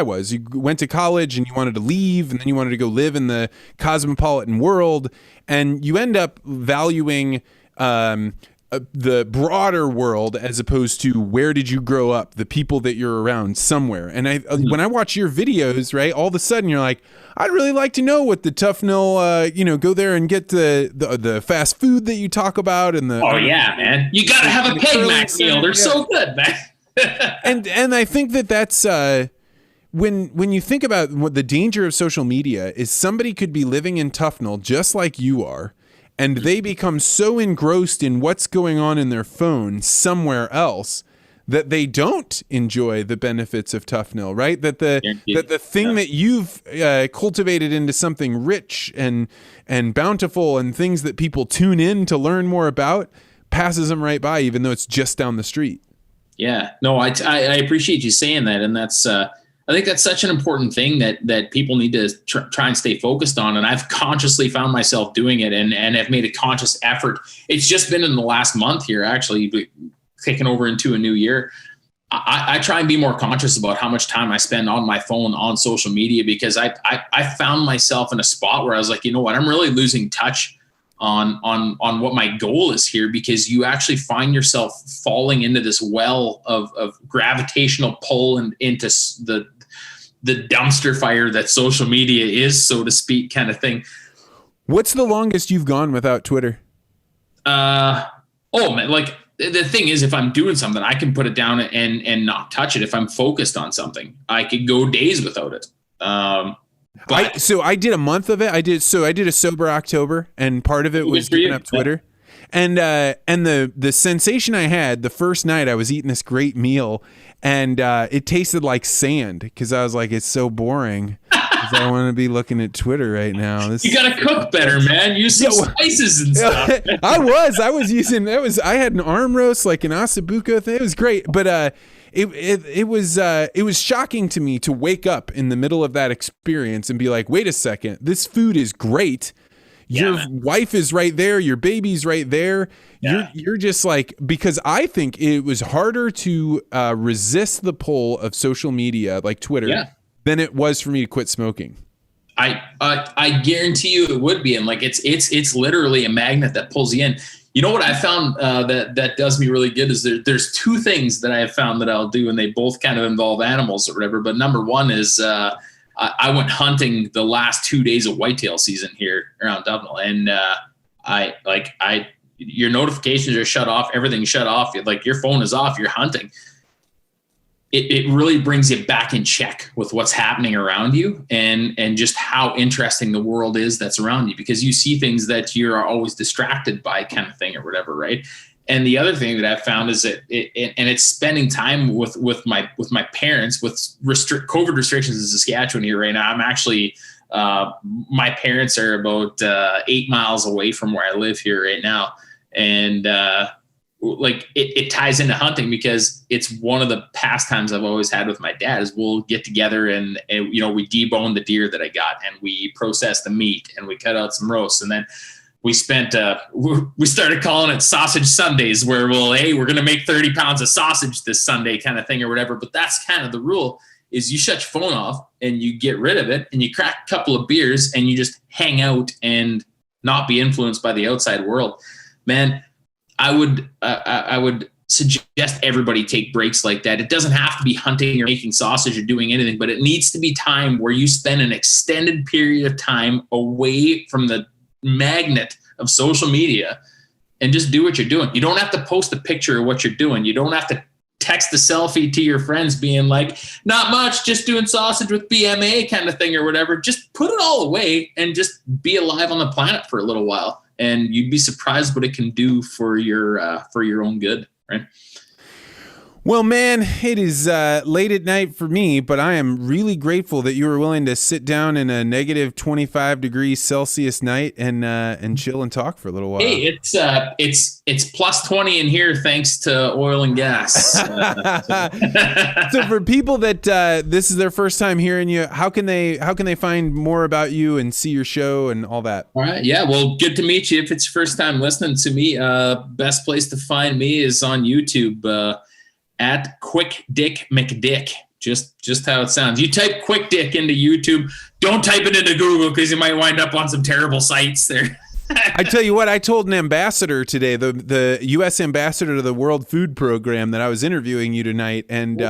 was. You went to college and you wanted to leave, and then you wanted to go live in the cosmopolitan world, and you end up valuing the broader world as opposed to where did you grow up, the people that you're around somewhere. And when I watch your videos, right, all of a sudden you're like, I'd really like to know what the Tufnell, go there and get the fast food that you talk about, and yeah, man, you gotta have a Peg Mac meal. They're so good, man. and I think that's when you think about what the danger of social media is, somebody could be living in Tufnell just like you are, and they become so engrossed in what's going on in their phone somewhere else that they don't enjoy the benefits of Tough Nil, right? That the thing that you've cultivated into something rich and bountiful and things that people tune in to learn more about passes them right by, even though it's just down the street. Yeah, no, I appreciate you saying that. And that's, I think that's such an important thing that people need to try and stay focused on. And I've consciously found myself doing it and have made a conscious effort. It's just been in the last month here, actually, taking over into a new year. I try and be more conscious about how much time I spend on my phone, on social media, because I found myself in a spot where I was like, you know what, I'm really losing touch on what my goal is here, because you actually find yourself falling into this well of gravitational pull and into the dumpster fire that social media is, so to speak, kind of thing. What's the longest you've gone without Twitter? Oh man, like the thing is, if I'm doing something, I can put it down and not touch it. If I'm focused on something, I could go days without it. So I did a month of it. I did a sober October, and part of it was giving up Twitter. Yeah. And the sensation I had the first night, I was eating this great meal, and it tasted like sand, because I was like, it's so boring. I don't want to be looking at Twitter right now. You gotta cook better, man. Use some spices and stuff. I was using I had an arm roast, like an ossobuco thing. It was great, but it was shocking to me to wake up in the middle of that experience and be like, wait a second, this food is great. Your wife is right there. Your baby's right there. Yeah. You're just like, because I think it was harder to resist the pull of social media like Twitter than it was for me to quit smoking. I guarantee you it would be. And like, it's literally a magnet that pulls you in. You know what I found that does me really good is there's two things that I have found that I'll do, and they both kind of involve animals or whatever. But number one is I went hunting the last 2 days of whitetail season here around Dublin, and your notifications are shut off, everything's shut off, like your phone is off, you're hunting. It really brings you back in check with what's happening around you and just how interesting the world is that's around you, because you see things that you're always distracted by, kind of thing or whatever, right? And the other thing that I've found is that it's spending time with my parents with COVID restrictions in Saskatchewan here right now. I'm actually my parents are about 8 miles away from where I live here right now, and like it ties into hunting, because it's one of the pastimes I've always had with my dad is we'll get together and we debone the deer that I got, and we process the meat, and we cut out some roasts, and then we started calling it Sausage Sundays, where we're going to make 30 pounds of sausage this Sunday, kind of thing or whatever. But that's kind of the rule, is you shut your phone off and you get rid of it, and you crack a couple of beers and you just hang out and not be influenced by the outside world. Man, I would suggest everybody take breaks like that. It doesn't have to be hunting or making sausage or doing anything, but it needs to be time where you spend an extended period of time away from the magnet of social media and just do what you're doing. You don't have to post a picture of what you're doing. You don't have to text a selfie to your friends being like, not much, just doing sausage with BMA kind of thing or whatever. Just put it all away and just be alive on the planet for a little while. And you'd be surprised what it can do for your own good, right? Well, man, it is late at night for me, but I am really grateful that you were willing to sit down in a negative 25 degrees Celsius night and chill and talk for a little while. Hey, it's plus 20 in here thanks to oil and gas. So for people that this is their first time hearing you, how can they find more about you and see your show and all that? All right, yeah, well, good to meet you. If it's your first time listening to me, best place to find me is on YouTube. At Quick Dick McDick, just how it sounds. You type Quick Dick into YouTube. Don't type it into Google, because you might wind up on some terrible sites there. I tell you what, I told an ambassador today, the U.S. ambassador to the World Food Program, that I was interviewing you tonight, and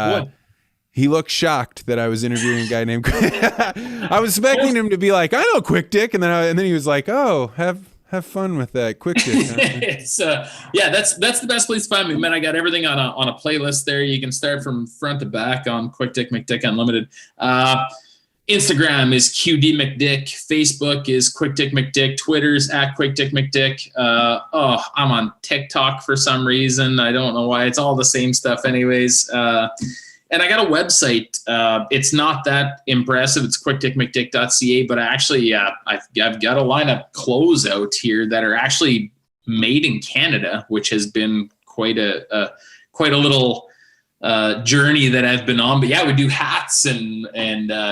he looked shocked that I was interviewing a guy named I was expecting him to be like, I know Quick Dick, and then he was like, oh, have fun with that Quick Dick. It's that's the best place to find me, man. I got everything on a playlist there. You can start from front to back on Quick Dick McDick Unlimited. Instagram is QD McDick. Facebook is Quick Dick McDick. Twitter's at Quick Dick McDick. I'm on TikTok for some reason. I don't know why. It's all the same stuff anyways. And I got a website. It's not that impressive. It's quickdickmcdick.ca, but I've got a line of clothes out here that are actually made in Canada, which has been quite a little journey that I've been on. But yeah, we do hats and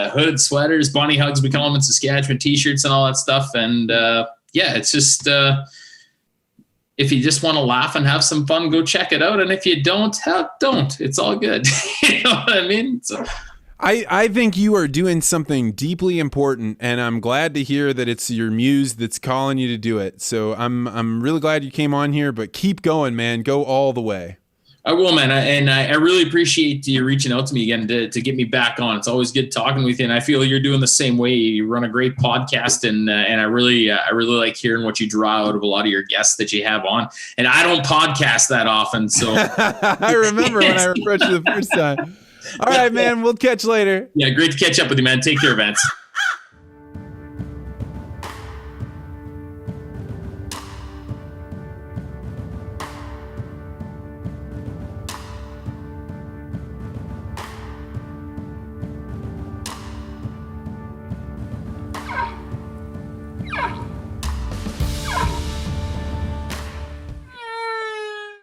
hoods, sweaters, bunny hugs, we call them in Saskatchewan, t-shirts and all that stuff. And yeah, it's just if you just want to laugh and have some fun, go check it out. And if you don't, it's all good. You know what I mean? So I think you are doing something deeply important, and I'm glad to hear that it's your muse that's calling you to do it. So I'm really glad you came on here, but keep going, man. Go all the way. I will, man. I really appreciate you reaching out to me again to get me back on. It's always good talking with you. And I feel you're doing the same way. You run a great podcast, and I really like hearing what you draw out of a lot of your guests that you have on. And I don't podcast that often. So I remember when I approached you the first time. All right, man. We'll catch you later. Yeah. Great to catch up with you, man. Take care, Vance.